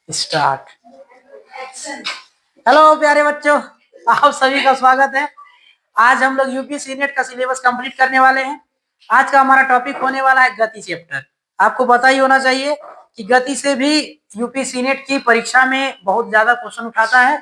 Start. Hello प्यारे बच्चों, आप सभी का स्वागत है। आज हम लोग यूपीएससी नेट का सिलेबस कंप्लीट करने वाले हैं। आज का हमारा टॉपिक होने वाला है गति चैप्टर। आपको पता ही होना चाहिए कि गति से भी यूपीएससी नेट की परीक्षा में बहुत ज्यादा क्वेश्चन उठाता है।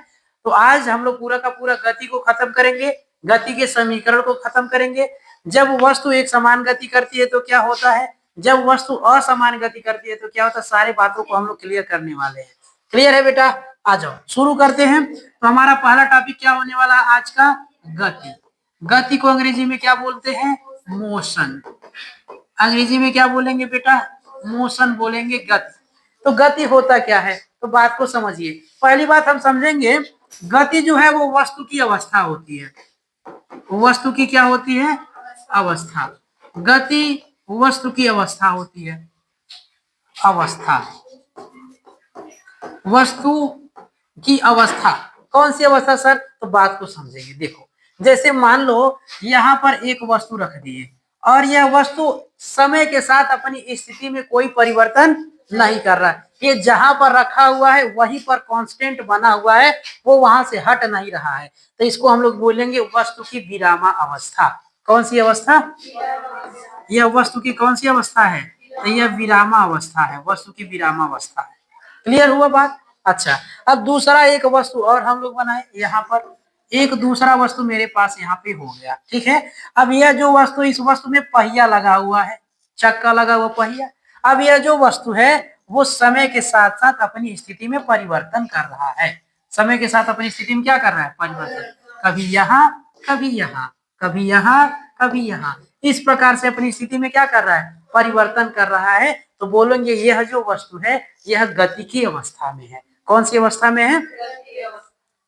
तो आज हम लोग पूरा का पूरा गति को खत्म करेंगे, गति के समीकरण को खत्म करेंगे। जब वस्तु एक समान गति करती है तो क्या होता है, जब वस्तु असमान गति करती है तो क्या होता है, सारी बातों को हम लोग क्लियर करने वाले हैं। क्लियर है बेटा? आ जाओ शुरू करते हैं। तो हमारा पहला टॉपिक क्या होने वाला है आज का? गति। गति को अंग्रेजी में क्या बोलते हैं? मोशन। अंग्रेजी में क्या बोलेंगे बेटा? मोशन बोलेंगे, गति। तो गति होता क्या है, तो बात को समझिए। पहली बात हम समझेंगे, गति जो है वो वस्तु की अवस्था होती है। वस्तु की क्या होती है? अवस्था। गति वस्तु की अवस्था होती है। अवस्था, वस्तु की अवस्था। कौन सी अवस्था सर? तो बात को समझेंगे। देखो, जैसे मान लो यहाँ पर एक वस्तु रख दिए और यह वस्तु समय के साथ अपनी स्थिति में कोई परिवर्तन नहीं कर रहा है। ये जहां पर रखा हुआ है वहीं पर कांस्टेंट बना हुआ है, वो वहां से हट नहीं रहा है। तो इसको हम लोग बोलेंगे वस्तु की विरामा अवस्था। कौन सी अवस्था? यह वस्तु की कौन सी अवस्था है? तो यह विरामा अवस्था है, वस्तु की विरामा अवस्था है। क्लियर हुआ बात? अच्छा, अब दूसरा एक वस्तु और हम लोग बनाए। यहाँ पर एक दूसरा वस्तु मेरे पास यहाँ पे हो गया, ठीक है। अब यह जो वस्तु, इस वस्तु में पहिया लगा हुआ है, चक्का लगा हुआ पहिया। अब यह जो वस्तु है वो समय के साथ साथ अपनी स्थिति में परिवर्तन कर रहा है। समय के साथ अपनी स्थिति में क्या कर रहा है? परिवर्तन। कभी यहाँ, कभी यहाँ, कभी यहाँ, कभी यहाँ, इस प्रकार से अपनी स्थिति में क्या कर रहा है? परिवर्तन कर रहा है। तो बोलेंगे यह जो वस्तु है यह गति की अवस्था में है। कौन सी अवस्था में है?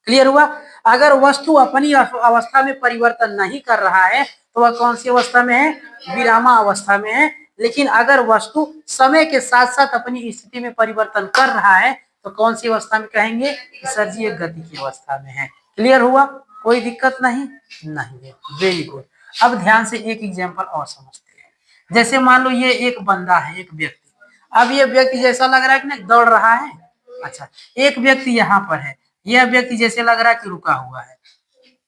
क्लियर हुआ? अगर वस्तु अपनी अवस्था में परिवर्तन नहीं कर रहा है तो वह कौन सी अवस्था में है? विरामा अवस्था में है। लेकिन अगर वस्तु समय के साथ साथ अपनी स्थिति में परिवर्तन कर रहा है तो कौन सी अवस्था में कहेंगे? सर जी ये गति की अवस्था में है। क्लियर हुआ? कोई दिक्कत नहीं? नहीं है। Very good. अब ध्यान से एक एग्जाम्पल और समझते हैं। जैसे मान लो ये एक बंदा है, एक व्यक्ति। अब ये व्यक्ति जैसा लग रहा है कि ना दौड़ रहा है। अच्छा, एक व्यक्ति यहाँ पर है, यह व्यक्ति जैसे लग रहा है कि रुका हुआ है।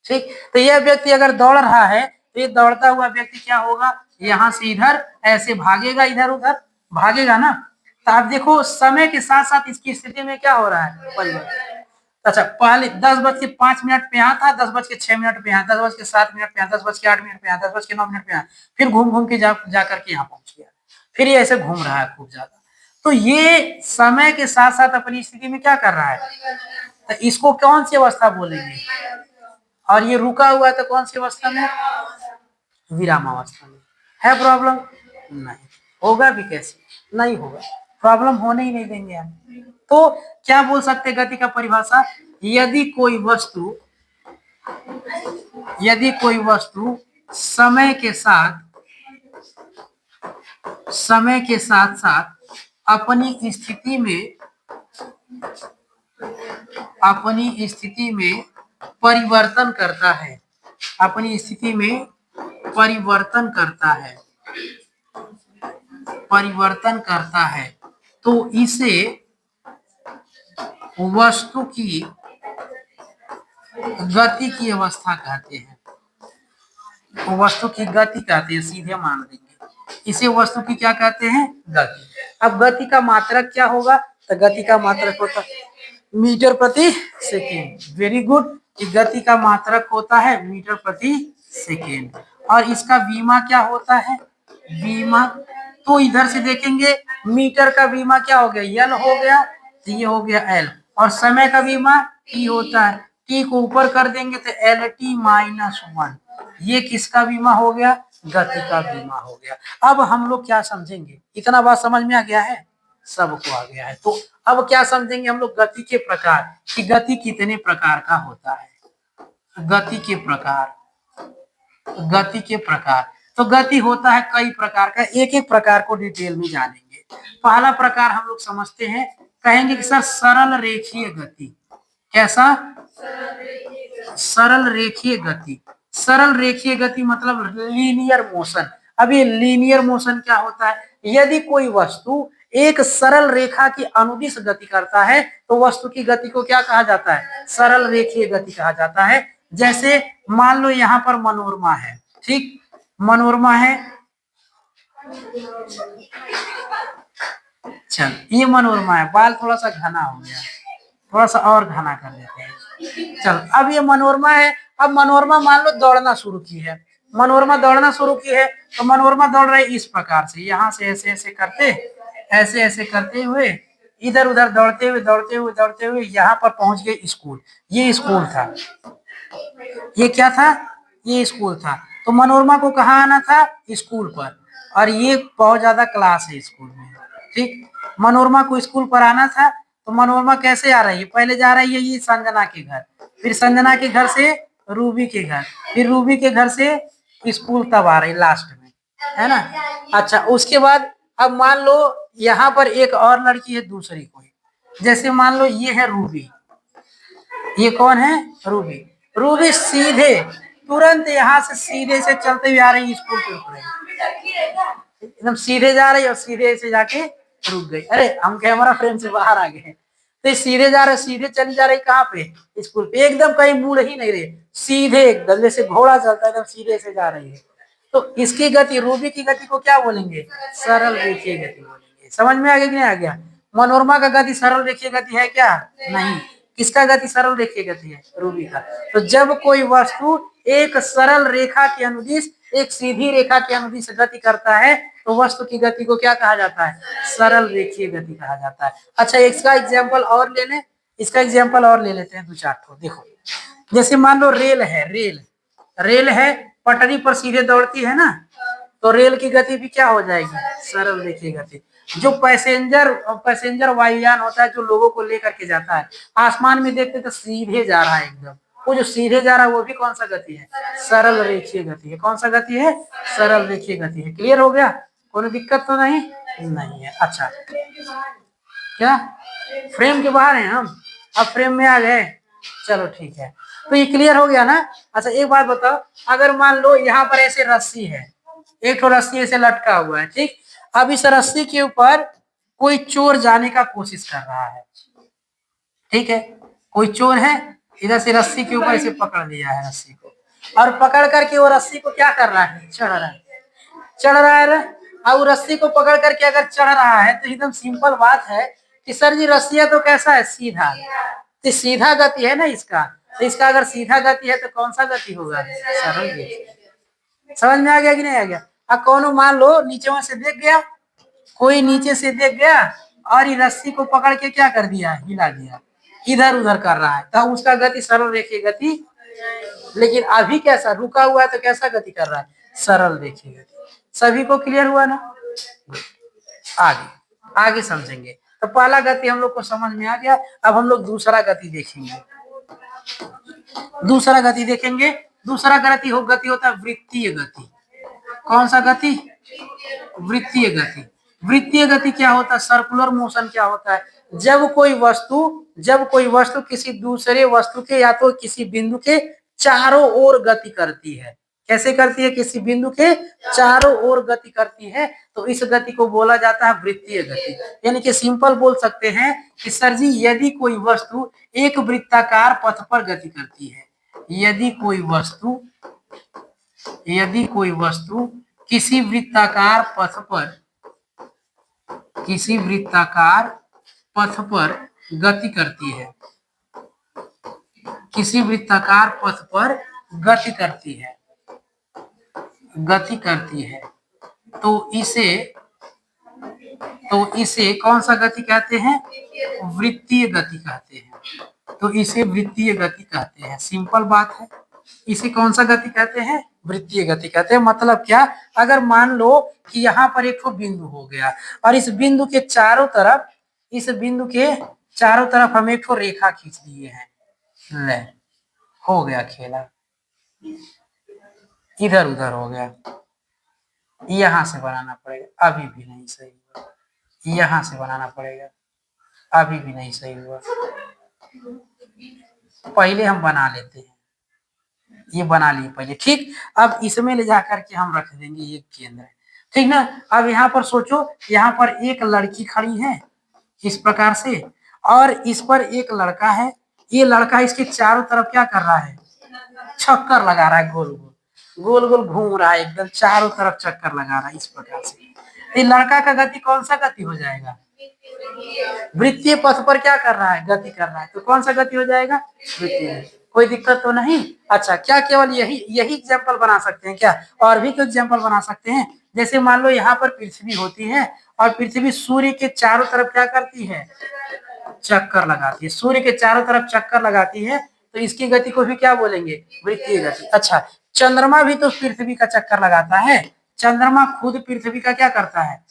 ठीक, तो यह व्यक्ति अगर दौड़ रहा है तो ये दौड़ता हुआ व्यक्ति क्या होगा? यहाँ से इधर ऐसे भागेगा, इधर उधर भागेगा ना। तो आप देखो समय के साथ साथ इसकी स्थिति में क्या हो रहा है? परिवर्तन। अच्छा, पहले 10:05 पे यहाँ था, 10:06 पे यहाँ, 10:07 पे यहाँ, 10:08 पे यहाँ, 10:09 पे यहाँ, फिर घूम घूम के जा करके यहाँ पहुंच गया। फिर ये ऐसे घूम रहा है खूब ज्यादा। तो ये समय के साथ साथ अपनी स्थिति में क्या कर रहा है? तो इसको कौन सी अवस्था बोलेंगे? और ये रुका हुआ है तो कौन सी अवस्था में? विराम अवस्था में। है प्रॉब्लम? नहीं होगा भी कैसे? नहीं होगा, प्रॉब्लम होने ही नहीं देंगे हम। तो क्या बोल सकते गति का परिभाषा? यदि कोई वस्तु, यदि कोई वस्तु समय के साथ, समय के साथ साथ अपनी स्थिति में, अपनी स्थिति में परिवर्तन करता है, अपनी स्थिति में परिवर्तन करता है, परिवर्तन करता है, तो इसे वस्तु की गति की अवस्था कहते हैं। वस्तु की गति कहते हैं, सीधे मान देंगे इसे वस्तु की क्या कहते हैं? गति। अब गति का मात्रक क्या होगा? तो गति का मात्रक होता है मीटर प्रति सेकेंड। Very good. कि गति का मात्रक होता है मीटर प्रति सेकेंड। और इसका बीमा क्या होता है? बीमा। तो इधर से देखेंगे मीटर का बीमा क्या हो गया? एल हो गया, तो ये हो गया एल। और समय का बीमा टी होता है, टी को ऊपर कर देंगे तो एल टी -1। ये किसका बीमा हो गया? गति का बीमा हो गया। अब हम लोग क्या समझेंगे? इतना बात समझ में आ गया है? सबको आ गया है। तो अब क्या समझेंगे हम लोग? गति के प्रकार, कि गति कितने प्रकार का होता है। गति के प्रकार, गति के प्रकार। तो गति होता है कई प्रकार का, एक एक प्रकार को डिटेल में जानेंगे। पहला प्रकार हम लोग समझते हैं, कहेंगे कि सर सरल रेखीय गति। कैसा? सरल रेखीय गति। सरल रेखीय गति मतलब लीनियर मोशन। अब ये लीनियर मोशन क्या होता है? यदि कोई वस्तु एक सरल रेखा की अनुदिश गति करता है तो वस्तु की गति को क्या कहा जाता है? सरल रेखीय गति कहा जाता है। जैसे मान लो यहाँ पर मनोरमा है, ठीक, मनोरमा है, चल ये मनोरमा है, बाल थोड़ा सा घना हो गया, थोड़ा सा और घना कर देते हैं। चल अब ये मनोरमा है, अब मनोरमा मान लो दौड़ना शुरू की है, मनोरमा दौड़ना शुरू की है, तो मनोरमा दौड़ रही इस प्रकार से, यहाँ से ऐसे ऐसे करते, ऐसे ऐसे करते हुए इधर उधर दौड़ते हुए दौड़ते हुए दौड़ते हुए यहाँ पर पहुंच गए स्कूल। ये स्कूल था, ये क्या था? ये स्कूल था। तो मनोरमा को कहाँ आना था? स्कूल पर। और ये बहुत ज्यादा क्लास है स्कूल में, ठीक। मनोरमा को स्कूल पर आना था, तो मनोरमा कैसे आ रही है? पहले जा रही है ये संजना के घर, फिर संजना के घर से रूबी के घर, फिर रूबी के घर से स्कूल तब आ रही लास्ट में, है ना। अच्छा उसके बाद अब मान लो यहाँ पर एक और लड़की है दूसरी कोई, जैसे मान लो ये है रूबी, ये कौन है? रूबी। रूबी सीधे तुरंत यहाँ से सीधे से चलते हुए आ रही स्कूल पे रुक रही, एकदम सीधे जा रही और सीधे से जाके रुक गई। अरे हम कैमरा फ्रेम से बाहर आ गए, तो सीधे जा रहे, सीधे चली जा रही कहाँ पे? स्कूल पे, एकदम कहीं मुड़ ही नहीं रही, सीधे एकदम जैसे घोड़ा चलता है एकदम सीधे से जा रही है। तो इसकी गति, रूबी की गति को क्या बोलेंगे? सरल रेखीय गति बोलेंगे। समझ में आ गया कि नहीं आ गया? मनोरमा का गति सरल रेखीय गति है क्या? नहीं। किसका गति सरल रेखीय गति है? रूबी का। तो जब कोई वस्तु एक सरल रेखा के अनुदिश, एक सीधी रेखा के अनुदिश गति करता है तो वस्तु की गति को क्या कहा जाता है? सरल रेखीय गति कहा जाता है। अच्छा इसका एग्जाम्पल और ले लें, इसका एग्जाम्पल और ले लेते हैं दो चार ठो। देखो जैसे मान लो रेल है, रेल है, पटरी पर सीधे दौड़ती है ना, तो रेल की गति भी क्या हो जाएगी? सरल रेखीय गति। जो पैसेंजर वायुयान होता है जो लोगों को लेकर के जाता है, आसमान में देखते तो सीधे जा रहा है एकदम, वो जो सीधे जा रहा है वो भी कौन सा गति है? सरल रेखीय गति है। कौन सा गति है? सरल रेखीय गति है। क्लियर हो गया? कोई दिक्कत तो नहीं? नहीं है। अच्छा क्या फ्रेम के बाहर हैं हम? अब फ्रेम में आ गए, चलो ठीक है। तो ये क्लियर हो गया ना? अच्छा एक बात बताओ, अगर मान लो यहाँ पर ऐसे रस्सी है, एक तो रस्सी ऐसे लटका हुआ है, ठीक। अब इस रस्सी के ऊपर कोई चोर जाने का कोशिश कर रहा है, ठीक है, कोई चोर है, इधर से रस्सी के ऊपर इसे पकड़ लिया है रस्सी को, और पकड़ करके वो रस्सी को क्या कर रहा है? चढ़ रहा है, चढ़ रहा है। अब रस्सी को पकड़ करके अगर चढ़ रहा है तो एकदम सिंपल बात है कि सर जी रस्सिया तो कैसा है? सीधा, तो सीधा गति है ना इसका, तो इसका अगर सीधा गति है तो कौन सा गति होगा? सरल गति। समझ में आ गया कि नहीं आ गया? अब कौन मान लो नीचे से देख गया, कोई नीचे से देख गया और ये रस्सी को पकड़ के क्या कर दिया? हिला दिया, इधर उधर कर रहा है, तब उसका गति सरल रेखीय गति। लेकिन अभी कैसा रुका हुआ है तो कैसा गति कर रहा है? सरल रेखीय गति। सभी को क्लियर हुआ ना? आगे आगे समझेंगे। तो पहला गति हम लोग को समझ में आ गया। अब हम लोग दूसरा गति देखेंगे, दूसरा गति देखेंगे। दूसरा गति होता है वृत्तीय गति। कौन सा गति? वृत्तीय गति। वृत्तीय गति क्या होता है? सर्कुलर मोशन क्या होता है? जब कोई वस्तु किसी दूसरे वस्तु के या तो किसी बिंदु के चारों ओर गति करती है। कैसे करती है? किसी बिंदु के चारों ओर गति करती है, तो इस गति को बोला जाता है वृत्तीय गति। यानी कि सिंपल बोल सकते हैं कि सर जी यदि कोई वस्तु एक वृत्ताकार पथ पर गति करती है, यदि कोई वस्तु किसी वृत्ताकार पथ पर गति करती है, किसी वृत्ताकार पथ पर गति करती है, तो इसे कौन सा गति कहते हैं? वृत्तीय गति कहते हैं। तो इसे वृत्तीय गति कहते हैं। सिंपल बात है, इसे कौन सा गति कहते हैं? वृत्तीय गति कहते हैं। मतलब क्या? अगर मान लो कि यहाँ पर एक बिंदु हो गया और इस बिंदु के चारों तरफ हम एक रेखा खींच दिए हैं, ले हो गया खेला, इधर उधर हो गया। यहां से बनाना पड़ेगा, अभी भी नहीं सही हुआ। यहां से बनाना पड़ेगा, अभी भी नहीं सही हुआ। पहले हम बना लेते हैं, ये बना लिए पहले, ठीक। अब इसमें ले जाकर के हम रख देंगे ये केंद्र। ठीक ना। अब यहाँ पर सोचो, यहाँ पर एक लड़की खड़ी है इस प्रकार से, और इस पर एक लड़का है। ये लड़का इसके चारों तरफ क्या कर रहा है, चक्कर लगा रहा है, गोल गोल गोल गोल घूम रहा है, एकदम चारों तरफ चक्कर लगा रहा है इस प्रकार से। ये लड़का का गति कौन सा गति हो जाएगा, वृत्तीय पथ पर क्या कर रहा है, गति कर रहा है, तो कौन सा गति हो जाएगा, वृत्तीय। कोई दिक्कत तो नहीं। अच्छा, क्या केवल यही यही एग्जाम्पल बना सकते हैं क्या, और भी तो एग्जाम्पल बना सकते हैं। जैसे मान लो यहाँ पर पृथ्वी होती है, और पृथ्वी सूर्य के चारों तरफ क्या करती है, चक्कर लगाती है। सूर्य के चारों तरफ चक्कर लगाती है, तो इसकी गति को भी क्या बोलेंगे, वृत्तीय गति। अच्छा, चंद्रमा भी तो पृथ्वी का चक्कर लगाता है। चंद्रमा खुद पृथ्वी का क्या करता है,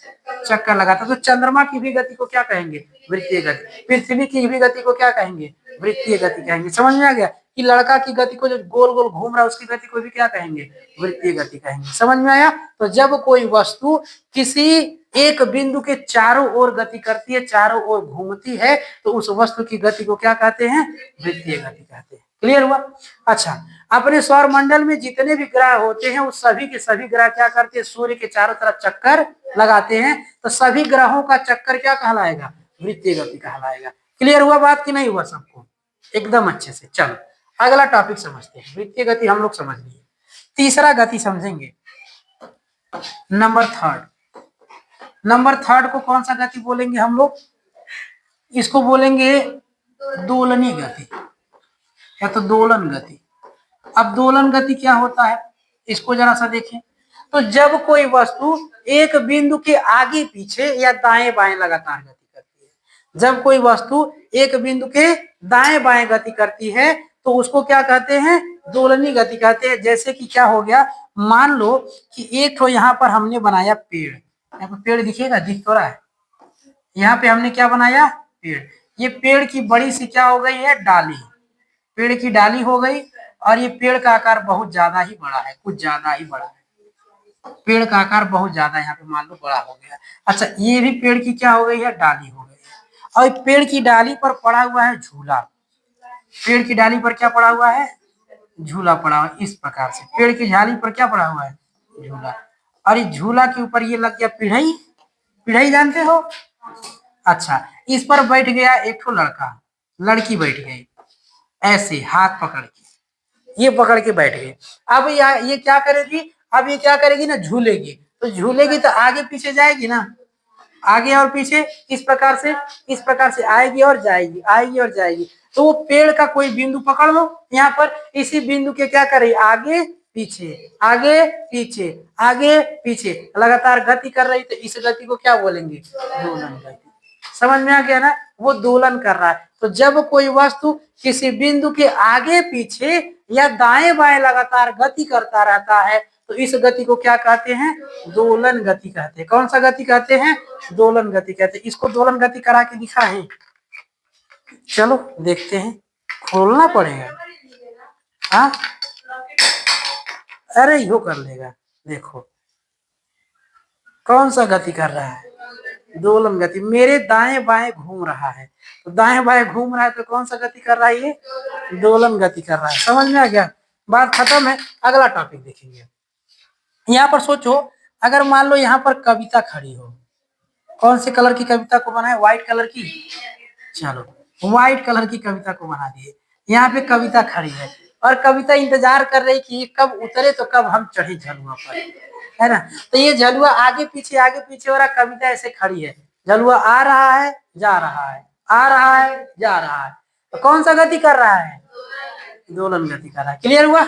चक्कर लगाता है। तो चंद्रमा की भी गति को क्या कहेंगे, वृत्तीय गति। पृथ्वी की भी गति को क्या कहेंगे, वृत्तीय गति कहेंगे। समझ में आ गया कि लड़का की गति को जो गोल गोल घूम रहा है उसकी गति को भी क्या कहेंगे, वृत्तीय गति कहेंगे। समझ में आया। तो जब कोई वस्तु किसी एक बिंदु के चारों ओर गति करती है, चारों ओर घूमती है, तो उस वस्तु की गति को क्या कहते हैं, वृत्तीय गति कहते हैं। क्लियर हुआ। अच्छा, अपने सौर मंडल में जितने भी ग्रह होते हैं उस सभी के सभी ग्रह क्या करते हैं, सूर्य के चारों तरफ चक्कर लगाते हैं। तो सभी ग्रहों का चक्कर क्या कहलाएगा, वृत्तीय गति कहलाएगा। क्लियर हुआ बात कि नहीं हुआ सबको, एकदम अच्छे से। चलो अगला टॉपिक समझते हैं। वृत्तीय गति हम लोग समझ लिए, तीसरा गति समझेंगे, नंबर थर्ड। नंबर थर्ड को कौन सा गति बोलेंगे हम लोग, इसको बोलेंगे दोलनी गति या तो दोलन गति। अब दोलन गति क्या होता है, इसको जरा सा देखें। तो जब कोई वस्तु एक बिंदु के आगे पीछे या दाएं बाएं लगातार गति करती है, जब कोई वस्तु एक बिंदु के दाएं बाएं गति करती है तो उसको क्या कहते हैं, दोलनी गति कहते हैं। जैसे कि क्या हो गया, मान लो कि एक तो यहाँ पर हमने बनाया पेड़, यहाँ पर पेड़ दिखेगा, दिख तो रहा है, यहाँ पे हमने क्या बनाया, पेड़। ये पेड़ की बड़ी सी क्या हो गई है, डाली, पेड़ की डाली हो गई। और ये पेड़ का आकार बहुत ज्यादा ही बड़ा है, कुछ ज्यादा ही बड़ा है, पेड़ का आकार बहुत ज्यादा यहाँ पे मान लो बड़ा हो गया। अच्छा, ये भी पेड़ की क्या हो गई है, डाली हो गई है। और पेड़ की डाली पर पड़ा हुआ है झूला, पेड़ की डाली पर क्या पड़ा हुआ है, झूला पड़ा हुआ है। इस प्रकार से पेड़ की डाली पर क्या पड़ा हुआ है, झूला। और इस झूला के ऊपर ये लग गया पिढ़ई, पिढ़ई जानते हो। अच्छा, इस पर बैठ गया एक ठो लड़का, लड़की बैठ गई ऐसे हाथ पकड़ के, ये पकड़ के बैठ गए। अब ये क्या करेगी, अब ये क्या करेगी ना, झूलेगी। तो झूलेगी तो आगे पीछे जाएगी ना, आगे और पीछे इस प्रकार से, इस प्रकार से आएगी और जाएगी, आएगी और जाएगी। तो वो पेड़ का कोई बिंदु पकड़ लो यहाँ पर, इसी बिंदु के क्या करे, आगे पीछे, आगे पीछे, आगे पीछे लगातार गति कर रही। तो इस गति को क्या बोलेंगे, दोलन गति। समझ में आ गया ना, वो दोलन कर रहा है। तो जब कोई वस्तु किसी बिंदु के आगे पीछे या दाएं बाएं लगातार गति करता रहता है तो इस गति को क्या कहते हैं, दोलन गति कहते हैं। कौन सा गति कहते हैं, दोलन गति कहते हैं। इसको दोलन गति करा के दिखा है, चलो देखते हैं, खोलना पड़ेगा। हाँ, अरे यो कर लेगा, देखो कौन सा गति कर रहा है, दोलन गति। मेरे दाएं बाएं घूम रहा है, तो दाएं बाएं घूम रहा है तो कौन सा गति कर रहा है, ये दोलन गति कर रहा है। समझ में आ गया, बात खत्म है। अगला टॉपिक देखेंगे। यहाँ पर सोचो, अगर मान लो यहाँ पर कविता खड़ी हो, कौन से कलर की कविता को बनाए, व्हाइट कलर की। चलो व्हाइट कलर की कविता को बना दिए। यहाँ पे कविता खड़ी है और कविता इंतजार कर रही कि कब उतरे तो कब हम चढ़े झलुआ पर, है ना। तो ये झलुआ आगे पीछे हो रहा, कविता ऐसे खड़ी है, झलुआ आ रहा है जा रहा है, आ रहा है जा रहा है। तो कौन सा गति कर रहा है, दोलन गति कर रहा है। क्लियर हुआ।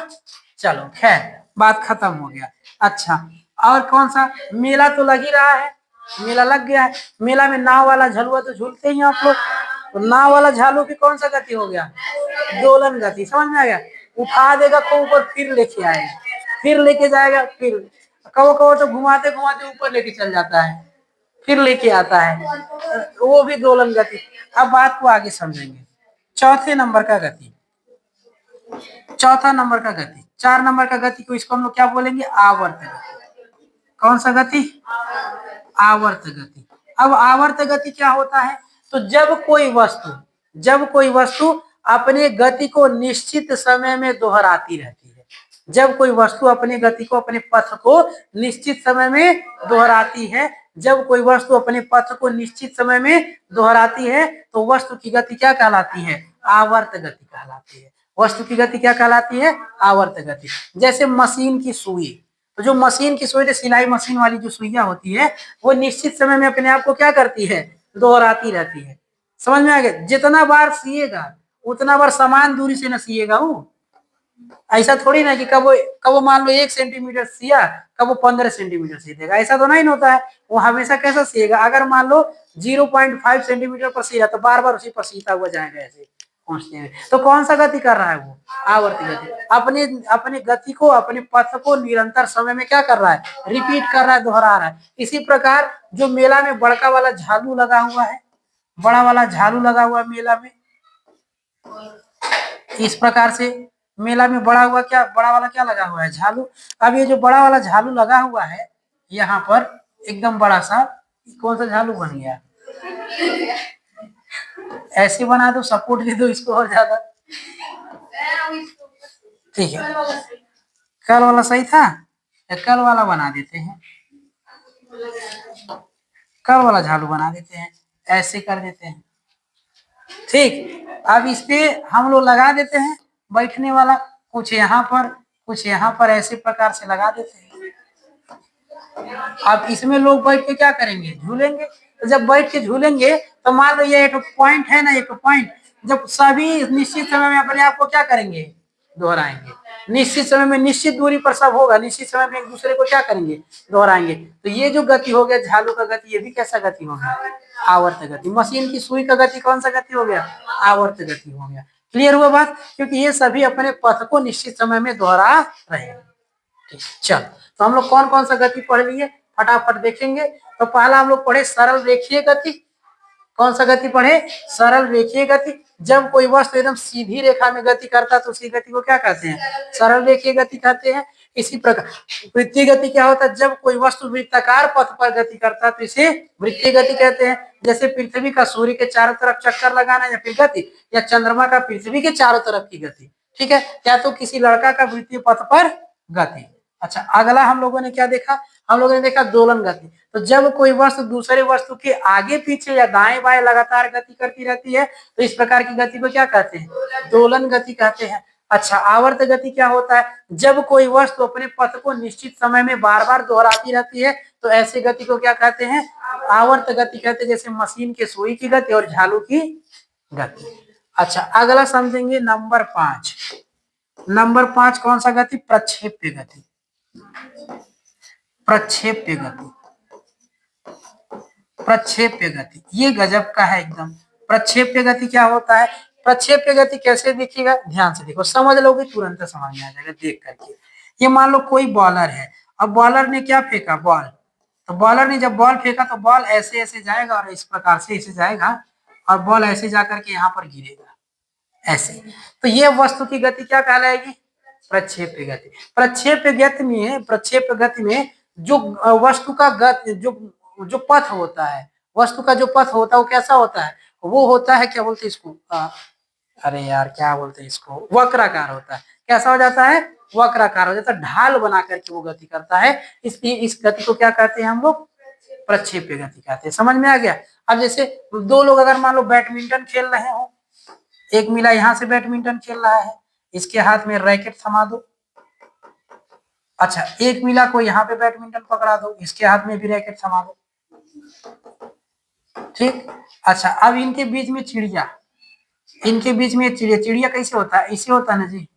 चलो खैर, बात खत्म हो गया। अच्छा, और कौन सा, मेला तो लग ही रहा है, मेला लग गया है। मेला में नाव वाला झलुआ तो झूलते ही आप लोग, तो नाव वाला झालू की कौन सा गति हो गया, दोलन गति। समझ में आ गया। उठा देगा को ऊपर, फिर लेके आएगा, फिर लेके जाएगा, फिर कहो कहो तो घुमाते घुमाते ऊपर लेके चल जाता है, फिर लेके आता है, वो भी दोलन गति। अब बात को आगे समझेंगे। चौथे नंबर का गति, चौथा नंबर का गति, 4 नंबर का गति को इसको हम लोग क्या बोलेंगे, आवर्त गति। कौन सा गति, आवर्त गति। अब आवर्त गति क्या होता है, तो जब कोई वस्तु अपने गति को निश्चित समय में दोहराती रहती है, जब कोई वस्तु अपनी गति को, अपने पथ को निश्चित समय में दोहराती है, जब कोई वस्तु अपने पथ को निश्चित समय में दोहराती है तो वस्तु की गति क्या कहलाती है? आवर्त गति कहलाती है। वस्तु की गति क्या कहलाती है? आवर्त गति। जैसे मशीन की सुई, तो जो मशीन की सुई, सिलाई मशीन वाली जो सुइयां होती है, वो निश्चित समय में अपने आप को क्या करती है? दोहराती रहती है। समझ में आ गया? जितना बार सिएगा उतना बार समान दूरी से न सिएगा वो। ऐसा थोड़ी ना कि कब मान लो 1 सेंटीमीटर सिया, कब वो 15 सेंटीमीटर सी देगा, ऐसा तो नहीं होता है। वो हमेशा कैसा सिएगा? अगर मान लो 0.5 सेंटीमीटर पर सिया तो बार बार उसी पर सीता हुआ जाएगा ऐसे पहुंचते हुए। तो कौन सा गति कर रहा है वो? आवर्ती गति। अपने अपने गति को, अपने पथ को निरंतर समय में क्या कर रहा है? रिपीट कर रहा है, दोहरा रहा है। इसी प्रकार जो मेला में बड़का वाला झालू लगा हुआ है, बड़ा वाला झालू लगा हुआ है मेला में, इस प्रकार से मेला में बड़ा वाला क्या लगा हुआ है? झालू। अब ये जो बड़ा वाला झालू लगा हुआ है यहाँ पर, एकदम बड़ा सा, कौन सा झालू बन गया? ऐसे बना दो, सपोर्ट दे दो इसको और ज्यादा। ठीक है, कल वाला सही था, कल वाला बना देते हैं, कल वाला झालू बना देते हैं, ऐसे कर देते हैं। ठीक, अब इस पे हम लोग लगा देते हैं बैठने वाला, कुछ यहाँ पर, कुछ यहाँ पर, ऐसे प्रकार से लगा देते हैं। अब इसमें लोग बैठ के क्या करेंगे? झूलेंगे। तो जब बैठ के झूलेंगे तो मान लो ये एक पॉइंट है ना, एक पॉइंट, जब सभी निश्चित समय में अपने आप को क्या करेंगे? दोहराएंगे। निश्चित समय में निश्चित दूरी पर सब होगा, निश्चित समय में एक दूसरे को क्या करेंगे? दोहराएंगे। तो ये जो गति हो गया झालू का गति, ये भी कैसा गति हो गया? आवर्त गति। मशीन की सुई का गति कौन सा गति हो गया? आवर्त गति हो गया। क्लियर हुआ बात? क्योंकि ये सभी अपने पथ को निश्चित समय में दोहरा रहे हैं। चल, तो हम लोग कौन कौन सा गति पढ़ लिए फटाफट देखेंगे। तो पहला हम लोग पढ़े सरल रेखीय गति। कौन सा गति पढ़े? सरल रेखीय गति। जब कोई वस्तु एकदम सीधी रेखा में गति करता है तो उसी गति को क्या कहते हैं? सरल रेखीय गति कहते हैं। इसी प्रकार वृत्तीय गति क्या होता है? जब कोई वस्तु वृत्ताकार पथ पर गति करता है तो इसे वृत्तीय गति कहते हैं। जैसे पृथ्वी का सूर्य के चारों तरफ चक्कर लगाना या फिर गति, या चंद्रमा का पृथ्वी के चारों तरफ की गति। ठीक है, या तो किसी लड़का का वृत्तीय पथ पर गति। अच्छा, अगला हम लोगों ने क्या देखा? हम लोगों ने देखा दोलन गति। तो जब कोई वस्तु दूसरे वस्तु के आगे पीछे या दाएं बाएं लगातार गति करती रहती है तो इस प्रकार की गति को क्या कहते हैं? दोलन गति कहते हैं। अच्छा, आवर्त गति क्या होता है? जब कोई वस्तु अपने पथ को निश्चित समय में बार बार दोहराती रहती है तो ऐसी गति को क्या कहते हैं? आवर्त गति कहते हैं। जैसे मशीन के सुई की गति और झालू की गति। अच्छा, अगला समझेंगे नंबर 5। नंबर 5 कौन सा गति? प्रक्षेप्य गति। प्रक्षेप्य गति, प्रक्षेप्य गति, ये गजब का है एकदम। प्रक्षेप्य गति क्या होता है? प्रक्षेप्य गति कैसे दिखेगा? ध्यान से देखो, समझ लोगे तुरंत समझ में आ जाएगा देख करके। ये मान लो कोई बॉलर है, अब बॉलर ने क्या फेंका? बॉल। तो बॉलर ने जब बॉल फेंका तो बॉल ऐसे ऐसे जाएगा और इस प्रकार से ऐसे जाएगा और बॉल ऐसे जाकर के यहाँ पर गिरेगा ऐसे। तो ये वस्तु की गति क्या कहलाएगी? प्रक्षेप्य गति। प्रक्षेप्य गति में जो वस्तु का गति, जो पथ होता है, वस्तु का जो पथ होता है वो कैसा होता है? वो होता है, क्या बोलते हैं इसको? अरे यार क्या बोलते हैं इसको? वक्राकार होता है। कैसा हो जाता है? वक्राकार हो जाता है, ढाल बना करके वो गति करता है। इसलिए इस गति को क्या कहते हैं हम लोग? प्रक्षेप्य गति कहते हैं। समझ में आ गया? अब जैसे दो लोग अगर मान लो बैडमिंटन खेल रहे हो, एक मिला यहाँ से बैडमिंटन खेल रहा है, इसके हाथ में रैकेट थमा दो। अच्छा, एक मिला को यहाँ पे बैडमिंटन पकड़ा दो, इसके हाथ में भी रैकेट थमा दो। ठीक। अच्छा, अब इनके बीच में चिड़िया, इनके बीच में चिड़िया, चिड़िया कैसे होता है? इसे होता है ना जी,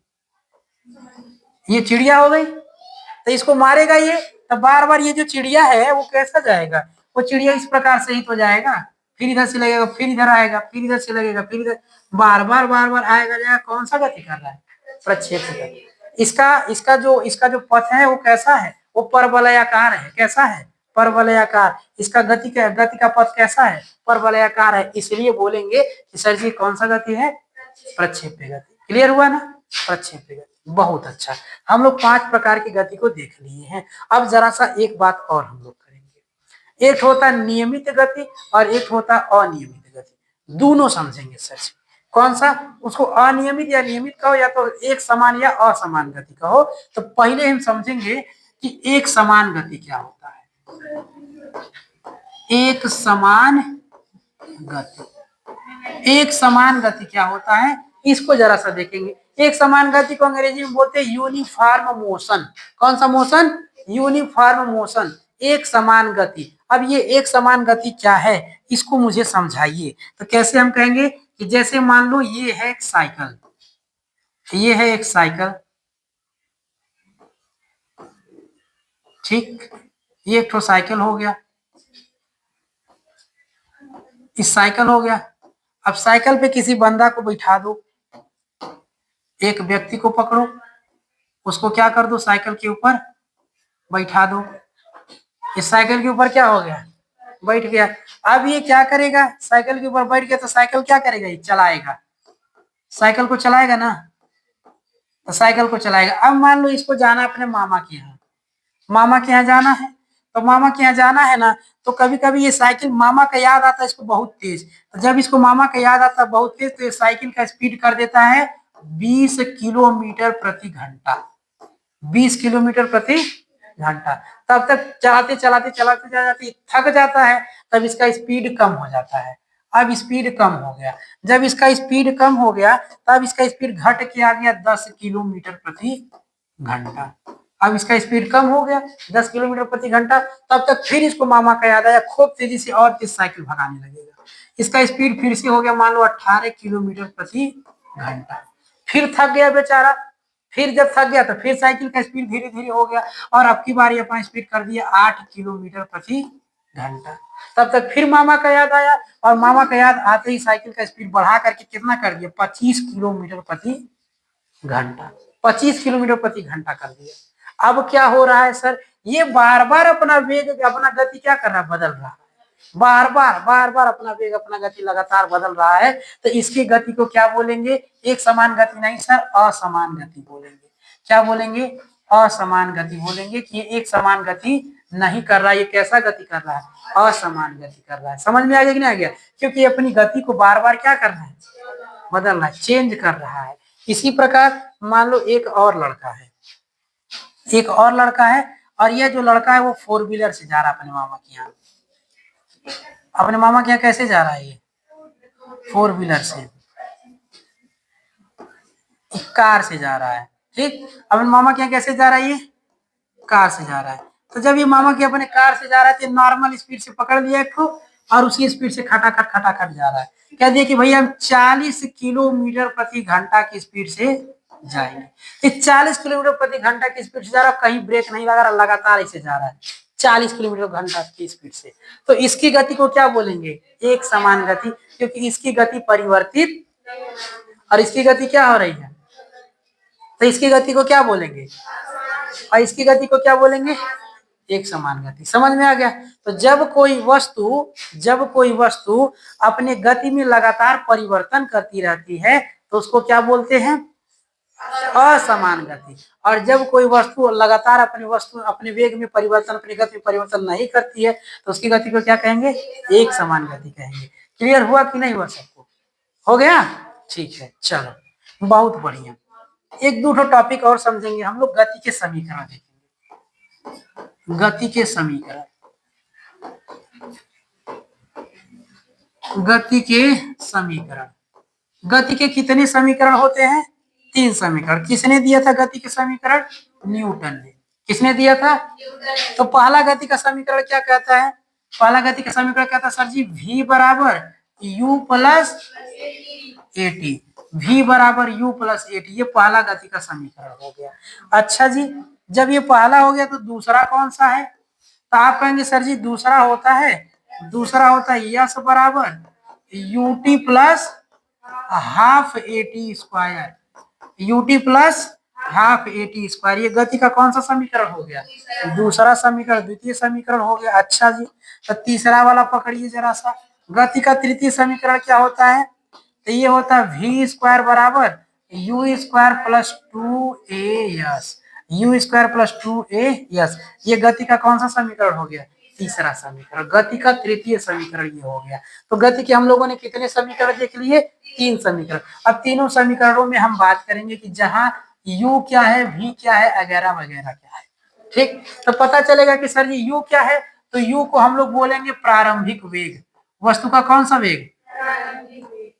ये चिड़िया हो गई। तो इसको मारेगा ये, तो बार बार ये जो चिड़िया है वो कैसा जाएगा? वो चिड़िया इस प्रकार से ही तो जाएगा, फिर इधर से लगेगा, फिर इधर आएगा, फिर इधर से लगेगा, फिर इधर, बार बार आएगा जाएगा। कौन सा गति कर रहा है? प्रक्षेप्य गति। इसका जो पथ है वो कैसा है? वो परवलयाकार है। कैसा है? परवलयाकार। इसका गति का पथ कैसा है? परवलयाकार है। इसलिए बोलेंगे कि सर जी कौन सा गति है? प्रक्षेप्य गति। क्लियर हुआ ना? प्रक्षेप्य गति, बहुत अच्छा। हम लोग 5 प्रकार की गति को देख लिए हैं। अब जरा सा एक बात और हम लोग करेंगे। एक होता नियमित गति और एक होता अनियमित गति, दोनों समझेंगे सर जी। कौन सा, उसको अनियमित या नियमित कहो, या तो एक समान या असमान गति कहो। तो पहले हम समझेंगे कि एक समान गति क्या होता है। एक समान गति, एक समान गति क्या होता है, इसको जरा सा देखेंगे। एक समान गति को अंग्रेजी में बोलते हैं यूनिफॉर्म मोशन। कौन सा मोशन, यूनिफॉर्म मोशन, एक समान गति। अब ये एक समान गति क्या है, इसको मुझे समझाइए। तो कैसे हम कहेंगे कि जैसे मान लो ये है एक साइकिल, ये है एक साइकिल, ठीक, ये एक तो साइकिल हो गया, इस साइकिल हो गया। अब साइकिल पे किसी बंदा को बैठा दो, एक व्यक्ति को पकड़ो, उसको क्या कर दो, साइकिल के ऊपर बैठा दो। इस साइकिल के ऊपर क्या हो गया, बैठ गया। अब ये क्या करेगा, साइकिल के ऊपर बैठ गया तो साइकिल क्या करेगा, ये चलाएगा, साइकिल को चलाएगा ना, तो साइकिल को चलाएगा। अब मान लो इसको जाना अपने मामा के यहाँ, मामा के यहाँ जाना है, तो मामा के यहाँ जाना है ना, तो कभी कभी ये साइकिल, मामा का याद आता है इसको बहुत तेज, तो जब इसको मामा का याद आता है बहुत तेज, तो ये साइकिल का स्पीड कर देता है 20 किलोमीटर प्रति घंटा, 20 किलोमीटर प्रति घंटा। तब तक चलाते चलाते चलाते चलाते थक जाता है, तब इसका स्पीड कम हो जाता है। अब स्पीड कम हो गया, जब इसका स्पीड कम हो गया तब इसका स्पीड घट के आ गया 10 किलोमीटर प्रति घंटा। अब इसका स्पीड कम हो गया 10 किलोमीटर प्रति घंटा, तब तक फिर इसको मामा का याद आया, खूब तेजी से और तेज साइकिल भगाने लगेगा। इसका स्पीड फिर से हो गया मान लो 18 किलोमीटर प्रति घंटा। फिर थक गया बेचारा, फिर जब थक गया तो फिर साइकिल का स्पीड धीरे धीरे हो गया, और अब की बारी अपना स्पीड कर दिया 8 किलोमीटर प्रति घंटा। तब तक फिर मामा का याद आया, और मामा का याद आते ही साइकिल का स्पीड बढ़ा करके कितना कर दिया, 25 किलोमीटर प्रति घंटा, 25 किलोमीटर प्रति घंटा कर दिया। अब क्या हो रहा है सर, ये बार बार अपना वेग, अपना गति क्या कर रहा है, बदल रहा है, बार बार अपना वेग, अपना गति लगातार बदल रहा है। तो इसकी गति को क्या बोलेंगे, एक समान गति नहीं सर, असमान गति बोलेंगे। क्या बोलेंगे, असमान गति बोलेंगे, कि ये एक समान गति नहीं कर रहा है, ये कैसा गति कर रहा है, असमान गति कर रहा है। समझ में आ गया कि नहीं आ गया, क्योंकि अपनी गति को बार बार क्या कर रहा है, बदल रहा है, चेंज कर रहा है। इसी प्रकार मान लो एक और लड़का है, एक और लड़का है, और यह जो लड़का है वो 4 व्हीलर से जा रहा है अपने मामा के यहाँ। अपने मामा के यहाँ कैसे जा रहा है, ये 4 व्हीलर से, कार से जा रहा है, ठीक। अपने मामा के यहाँ कैसे जा रहा है, ये कार से जा रहा है। तो जब ये मामा के अपने कार से जा रहा है तो नॉर्मल स्पीड से पकड़ लिया एक, और उसी स्पीड से खटाखट जा रहा है। कह दिया कि भैया हम 40 किलोमीटर प्रति घंटा की स्पीड से जाएंगे। 40 किलोमीटर प्रति घंटा की स्पीड से जा रहा है, कहीं ब्रेक नहीं लगा रहा, लगातार इसे जा रहा है 40 किलोमीटर घंटा की स्पीड से। तो इसकी गति को क्या बोलेंगे, एक समान गति, क्योंकि इसकी गति परिवर्तित और इसकी गति क्या हो रही है, तो इसकी गति को क्या बोलेंगे, और इसकी गति को क्या बोलेंगे, एक समान गति। समझ में आ गया। तो जब कोई वस्तु अपने गति में लगातार परिवर्तन करती रहती है तो उसको क्या बोलते हैं, असमान गति। और जब कोई वस्तु लगातार अपने वेग में परिवर्तन, अपनी गति में परिवर्तन नहीं करती है तो उसकी गति को क्या कहेंगे, एक समान गति कहेंगे। क्लियर हुआ कि नहीं हुआ सबको, हो गया, ठीक है, चलो बहुत बढ़िया। एक दो टॉपिक और समझेंगे हम लोग, गति के समीकरण देखेंगे, गति के समीकरण, गति के समीकरण। गति के कितने समीकरण होते हैं, 3 समीकरण। किसने दिया था गति के समीकरण, न्यूटन ने। किसने दिया था, तो पहला गति का समीकरण क्या कहता है, पहला गति का समीकरण कहता है सर जी, v बराबर u प्लस एटी, v बराबर u प्लस एटी, ये पहला गति का समीकरण हो गया। अच्छा जी, जब ये पहला हो गया तो दूसरा कौन सा है, तो आप कहेंगे सर जी दूसरा होता है यस बराबर ut plus half eighty square, ut plus half eighty square. ये गति का कौन सा समीकरण हो गया, दूसरा समीकरण, द्वितीय समीकरण हो गया। अच्छा जी, तो तीसरा वाला पकड़िए जरा सा, गति का तृतीय समीकरण क्या होता है, तो ये होता है वी स्क्वायर बराबर u square plus 2 A yes, you square plus 2 A yes. ये गति का कौन सा समीकरण हो गया, तीसरा समीकरण, गति का तृतीय समीकरण ये हो गया। तो गति के हम लोगों ने कितने समीकरण देख लिए? 3 समीकरण। अब तीनों समीकरणों में हम बात करेंगे कि जहां u क्या है, v क्या है, वगैरह वगैरह क्या है। ठीक, तो पता चलेगा कि सर जी u क्या है, तो u को हम लोग बोलेंगे प्रारंभिक वेग। वस्तु का कौन सा वेग?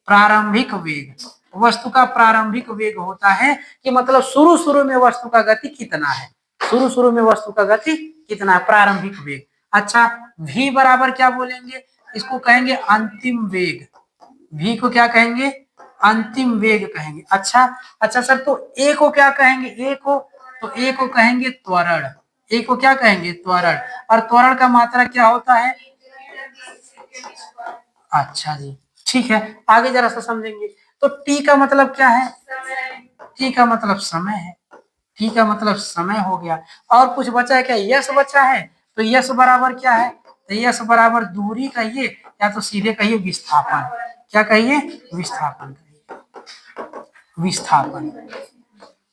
प्रारंभिक वेग। वस्तु का प्रारंभिक वेग होता है कि मतलब शुरू शुरू में वस्तु का गति कितना है, शुरू शुरू में वस्तु का गति कितना है, प्रारंभिक वेग। अच्छा, v बराबर क्या बोलेंगे? इसको कहेंगे अंतिम वेग। v को क्या कहेंगे? अंतिम वेग कहेंगे। अच्छा सर, तो a को क्या कहेंगे? a को कहेंगे त्वरण। a को क्या कहेंगे? त्वरण। और त्वरण का मात्रा क्या होता है? अच्छा जी, ठीक है, आगे जरा सा समझेंगे। तो t का मतलब क्या है? t का मतलब समय है। t का मतलब समय हो गया। और कुछ बचा है क्या? यस बचा है। तो यस बराबर क्या है? तो यस बराबर दूरी कहिए या तो सीधे कहिए विस्थापन। क्या कहिए? विस्थापन कहिए। विस्थापन,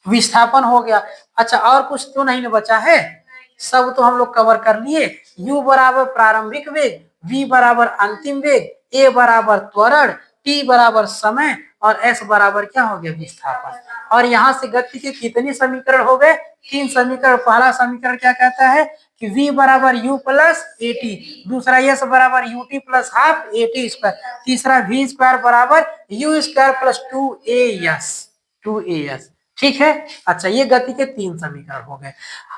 विस्थापन हो गया। अच्छा, और कुछ तो नहीं बचा है, सब तो हम लोग कवर कर लिए। u बराबर प्रारंभिक वेग, v बराबर अंतिम वेग, a बराबर त्वरण, t बराबर समय और s बराबर क्या हो गया? विस्थापन। और यहाँ से गति के कितने समीकरण हो गए? 3 समीकरण। पहला समीकरण क्या कहता है कि v बराबर u प्लस ए टी, दूसरा s बराबर u t plus half A T square, तीसरा v स्क्वायर बराबर u स्क्वायर प्लस 2as। ठीक है। अच्छा, ये गति के 3 समीकरण हो गए।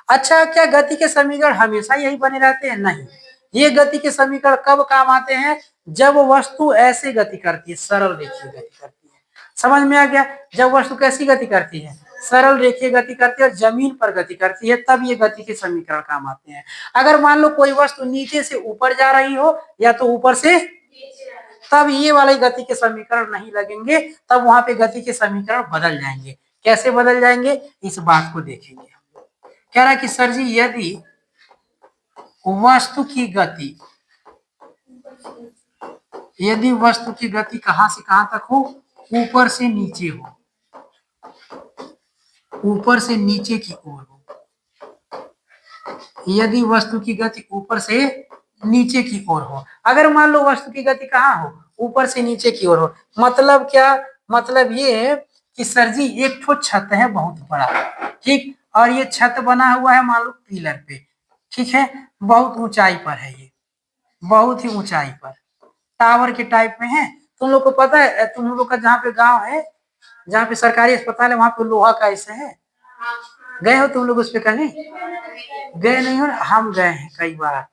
अच्छा, क्या गति के समीकरण हमेशा यही बने रहते हैं? नहीं, ये गति के समीकरण कब काम आते हैं? जब वस्तु ऐसे गति करती है, सरल रेखीय गति करती है। समझ में आ गया? जब वस्तु कैसी गति करती है? सरल रेखीय गति करती है और जमीन पर गति करती है, तब ये गति के समीकरण काम आते हैं। अगर मान लो कोई वस्तु नीचे से ऊपर जा रही हो या तो ऊपर से, तब ये वाले गति के समीकरण नहीं लगेंगे, तब वहां पे गति के समीकरण बदल जाएंगे। कैसे बदल जाएंगे, इस बात को देखेंगे। कह रहा है कि सर जी, यदि वस्तु की गति, यदि वस्तु की गति कहां से कहां तक हो? ऊपर से नीचे हो, ऊपर से नीचे की ओर हो। यदि वस्तु की गति ऊपर से नीचे की ओर हो, अगर मान लो वस्तु की गति कहाँ हो? ऊपर से नीचे की ओर हो, मतलब क्या? मतलब ये है कि सर जी एक ठो छत है बहुत बड़ा, ठीक, और ये छत बना हुआ है मान लो पिलर पे, ठीक है, बहुत ऊंचाई पर है, ये बहुत ही ऊंचाई पर टावर के टाइप में है। तुम लोग को पता है, तुम लोग का जहाँ पे गांव है, जहाँ पे सरकारी अस्पताल है, वहां पे लोहा का ऐसे है। गए हो तुम लोग उस पे कहीं? गए नहीं हो? हम गए हैं कई बार।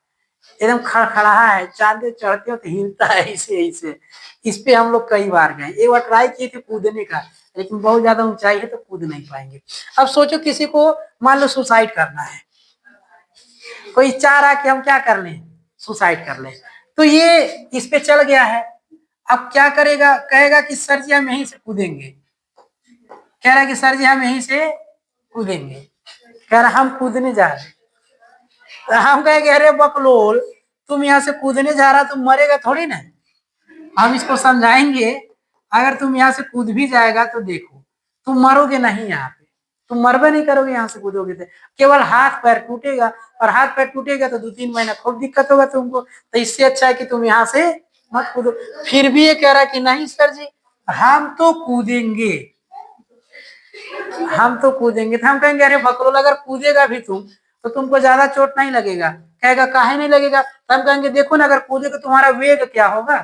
एकदम खड़खड़ा है, चांदे चढ़ते हो तो हिलता है ऐसे ऐसे। इस पे हम लोग कई बार गए। एक बार ट्राई किए थे कूदने का, लेकिन बहुत ज्यादा ऊंचाई है तो कूद नहीं पाएंगे। अब सोचो किसी को मान लो सुसाइड करना है, कोई चाह रहा कि हम क्या कर लें? सुसाइड कर लें। तो ये इस पे चल गया है, अब क्या करेगा? कहेगा कि सर जी हम यहीं से कूदेंगे। कह रहा है कि सर जी हम यहीं से कूदेंगे। कह रहा हम कूदने जा रहे। तो हम कहेंगे अरे बकलोल, तुम यहाँ से कूदने जा रहा, तुम मरेगा थोड़ी ना। हम इसको समझाएंगे, अगर तुम यहाँ से कूद भी जाएगा तो देखो तुम मरोगे नहीं, यहाँ पे तुम मरबे नहीं करोगे, यहाँ से कूदोगे तो केवल हाथ पैर टूटेगा, और हाथ पैर टूटेगा तो 2-3 महीना खूब दिक्कत होगा तुमको। तो इससे अच्छा है कि तुम यहाँ से मत कूदो। फिर भी ये कह रहा है कि नहीं सर जी हम तो कूदेंगे, हम तो कूदेंगे। तो हम कहेंगे अरे बकरोल, अगर कूदेगा भी तुम तो तुमको ज्यादा चोट नहीं लगेगा। कहेगा काहे नहीं लगेगा? तो हम कहेंगे देखो ना, अगर कूदेगा तुम्हारा वेग क्या होगा?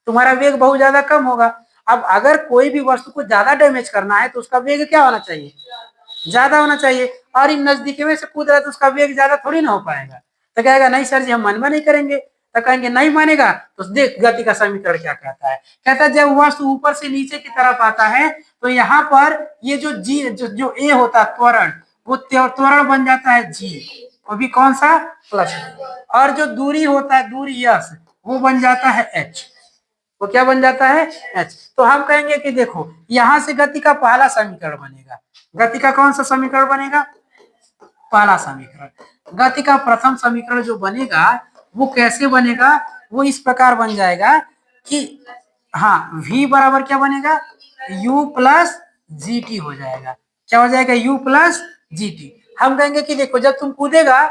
तुम्हारा वेग बहुत ज्यादा कम होगा। अब अगर कोई भी वस्तु को ज्यादा डैमेज करना है तो उसका वेग क्या होना चाहिए? ज्यादा होना चाहिए। और इन नजदीकी में से कूद रहा है तो उसका वेग ज्यादा थोड़ी ना हो पाएगा। तो कहेगा नहीं सर जी हम मनवा नहीं करेंगे। तो कहेंगे नहीं मानेगा तो देख गति का समीकरण क्या कहता है। कहता है जब वस्तु ऊपर से नीचे की तरफ आता है तो यहाँ पर ये जो जी जो ए होता है त्वरण, वो त्वरण बन जाता है जी, वो भी कौन सा? प्लस। और जो दूरी होता है, दूरी यस, वो बन जाता है एच। वो क्या बन जाता है? एच। तो हम कहेंगे कि देखो यहां से गति का पहला समीकरण बनेगा। गति का कौन सा समीकरण बनेगा? पहला समीकरण। गति का प्रथम समीकरण जो बनेगा वो कैसे बनेगा? वो इस प्रकार बन जाएगा कि हाँ, v बराबर क्या बनेगा? u प्लस जी टी हो जाएगा। क्या हो जाएगा? u plus g T. हम कहेंगे कि देखो जब तुम कूदेगा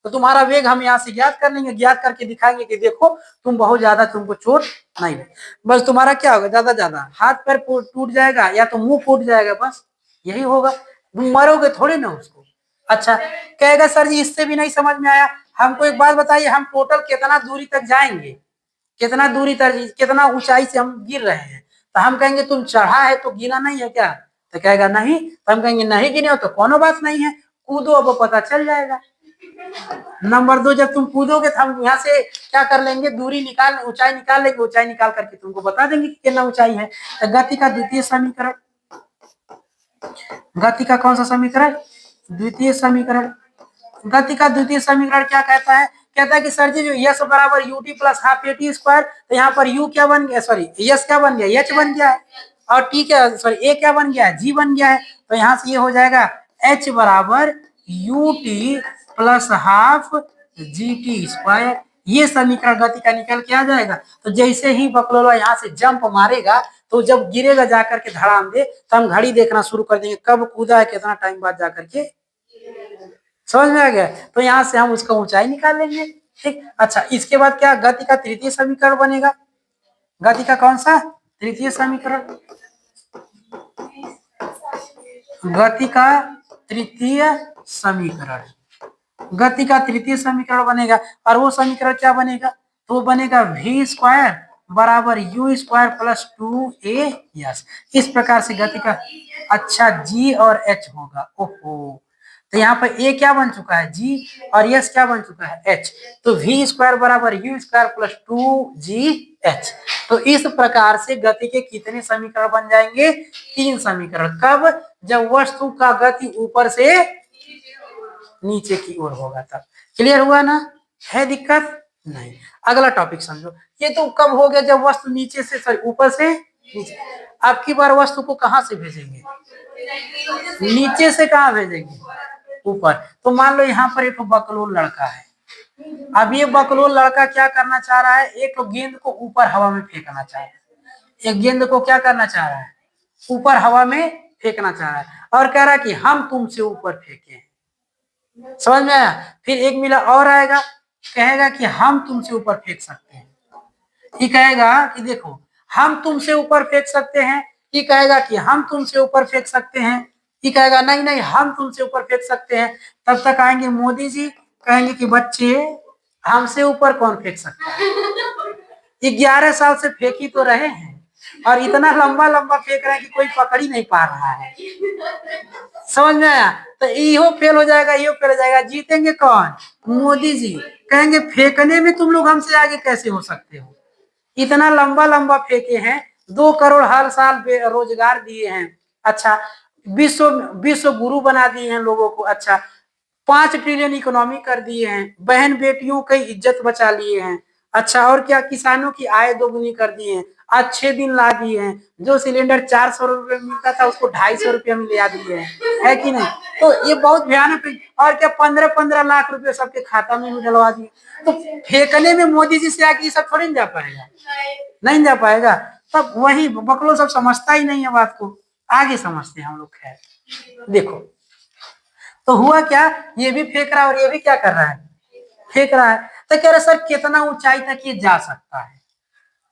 तो तुम्हारा वेग हम यहाँ से ज्ञात कर लेंगे, ज्ञात करके दिखाएंगे कि देखो तुम बहुत ज्यादा तुमको चोट नहीं है, बस तुम्हारा क्या होगा, ज्यादा हाथ पैर टूट जाएगा या तो मुंह फूट जाएगा, बस यही होगा, तुम मरोगे थोड़ी ना उसको। अच्छा, कहेगा सर जी इससे भी नहीं समझ में आया, हमको एक बात बताइए, हम टोटल कितना दूरी तक जाएंगे, कितना दूरी तक, कितना ऊंचाई से हम गिर रहे हैं। तो हम कहेंगे तुम चढ़ा है तो गिना नहीं है क्या, तो कहेगा नहीं, तो हम कहेंगे नहीं गिने हो तो कोनो बात नहीं है, कूदो अब पता चल जाएगा। नंबर 2, जब तुम कूदोगे तो हम यहाँ से क्या कर लेंगे, दूरी निकाल, ऊंचाई निकाल लेंगे, ऊंचाई निकाल करके तुमको बता देंगे कि कितना ऊंचाई है। तो गति का द्वितीय समीकरण, गति का कौन सा समीकरण, द्वितीय समीकरण। गति का द्वितीय समीकरण क्या कहता है, कहता है कि सर जी जो यस बराबर u t plus half A T square, तो यहाँ पर यू क्या बन गया, सॉरी यस क्या बन गया, एच बन गया है, और टी क्या, सॉरी ए क्या बन गया है, जी बन गया है। तो यहाँ से ये हो जाएगा एच बराबर u t plus half g t square, ये समीकरण गति का निकल के आ जाएगा। तो जैसे ही बकलोला यहाँ से जंप मारेगा, तो जब गिरेगा जाकर के धड़ाम दे, तो हम घड़ी देखना शुरू कर देंगे कब कूदा है, कितना टाइम बाद जाकर के, समझ में आ गया। तो यहाँ से हम उसका ऊंचाई निकाल लेंगे, ठीक। अच्छा, इसके बाद क्या, गति का तृतीय समीकरण बनेगा, गति का कौन सा तृतीय समीकरण, गति का तृतीय समीकरण, गति का तृतीय समीकरण बनेगा, और वो समीकरण क्या बनेगा, तो वो बनेगा v स्क्वायर बराबर u square plus 2a yes, इस प्रकार से गति का, अच्छा g और h होगा, ओहो, तो यहाँ पर a क्या बन चुका है g, और s क्या बन चुका है h, तो v स्क्वायर बराबर यू स्क्वायर प्लस 2gh। तो इस प्रकार से गति के कितने समीकरण बन जाएंगे, 3 समीकरण, कब, जब वस्तु का गति ऊपर से नीचे की ओर होगा तब। क्लियर हुआ ना, है दिक्कत नहीं। अगला टॉपिक समझो, ये तो कब हो गया, जब वस्तु नीचे से, सॉरी ऊपर से नीचे। अब की बार वस्तु को कहां से भेजेंगे, नीचे से कहां भेजेंगे, ऊपर। तो मान लो यहाँ पर एक बकलोल लड़का है, अब ये बकलोल लड़का क्या करना चाह रहा है, एक गेंद को ऊपर हवा में फेंकना चाह रहा है, एक गेंद को क्या करना चाह रहा है, ऊपर हवा में फेंकना चाह रहा है, और कह रहा है कि हम तुमसे ऊपर फेंके, समझ में आया। फिर एक मिला और आएगा, कहेगा कि हम तुमसे ऊपर फेंक सकते हैं, ये कहेगा कि देखो हम तुमसे ऊपर फेंक सकते हैं, ये कहेगा कि हम तुमसे ऊपर फेंक सकते हैं, ये कहेगा नहीं नहीं हम तुमसे ऊपर फेंक सकते हैं। तब तक आएंगे मोदी जी, कहेंगे कि बच्चे हमसे ऊपर कौन फेंक सकता है, 11 साल से फेंक ही तो रहे हैं, और इतना लंबा लंबा फेंक रहे हैं कि कोई पकड़ ही नहीं पा रहा है, समझ में आया। तो इहो फेल हो जाएगा, इहो फेल हो जाएगा, जीतेंगे कौन, मोदी जी। कहेंगे फेंकने में तुम लोग हमसे आगे कैसे हो सकते हो, इतना लंबा लंबा फेंके हैं, 2 करोड़ हर साल रोजगार दिए हैं, अच्छा विश्व विश्व गुरु बना दिए हैं लोगों को, अच्छा 5 ट्रिलियन इकोनॉमी कर दिए हैं, बहन बेटियों की इज्जत बचा लिए हैं, अच्छा और क्या, किसानों की आय दोगुनी कर दिए हैं, अच्छे दिन ला दिए हैं, जो सिलेंडर 400 रुपये मिलता था उसको 250 रुपये में ले दिए हैं, है कि नहीं। तो ये बहुत भयानक, और क्या 15-15 लाख रुपए सबके खाता में भी डलवा दिए। तो फेंकने में मोदी जी से आगे ये सब थोड़ी नहीं जा पाएगा, नहीं जा पाएगा। तब वही बकलो सब समझता ही नहीं है बात को, आगे समझते हैं हम लोग। खैर देखो, तो हुआ क्या, ये भी फेंक रहा है और ये भी क्या कर रहा है, फेंक रहा है। तो कह रहे सर कितना ऊंचाई तक ये जा सकता है,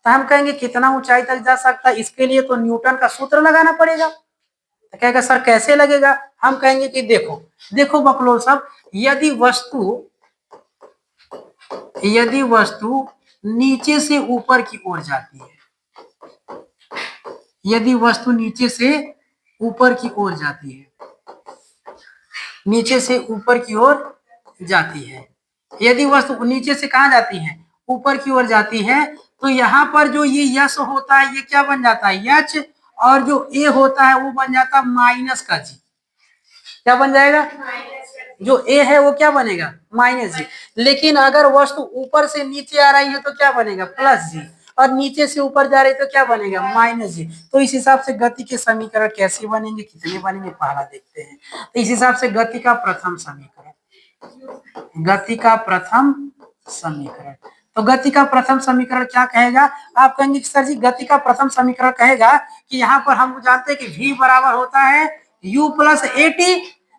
तो हम कहेंगे कितना ऊंचाई तक जा सकता है, इसके लिए तो न्यूटन का सूत्र लगाना पड़ेगा। तो कहेगा सर कैसे लगेगा, हम कहेंगे कि देखो देखो बकलोल साहब, यदि वस्तु नीचे से ऊपर की ओर जाती है, यदि वस्तु नीचे से ऊपर की ओर जाती है, नीचे से ऊपर की ओर जाती है, यदि वस्तु नीचे से कहां जाती है, ऊपर की ओर जाती है, तो यहाँ पर जो ये यश होता है ये क्या बन जाता है एच, और जो ए होता है वो बन जाता है माइनस का जी, क्या बन जाएगा, जो ए है वो क्या बनेगा माइनस जी। लेकिन अगर वस्तु ऊपर से नीचे आ रही है तो क्या बनेगा प्लस जी, और नीचे से ऊपर जा रही है तो क्या बनेगा माइनस जी। तो इस हिसाब से गति के समीकरण कैसे बनेंगे, कितने बनेंगे पहला देखते हैं। तो इस हिसाब से गति का प्रथम समीकरण, गति का प्रथम समीकरण, तो गति का प्रथम समीकरण क्या कहेगा, आप कहेंगे कि सर जी गति का प्रथम समीकरण कहेगा कि यहाँ पर हम जानते हैं कि v बराबर होता है u प्लस ए टी,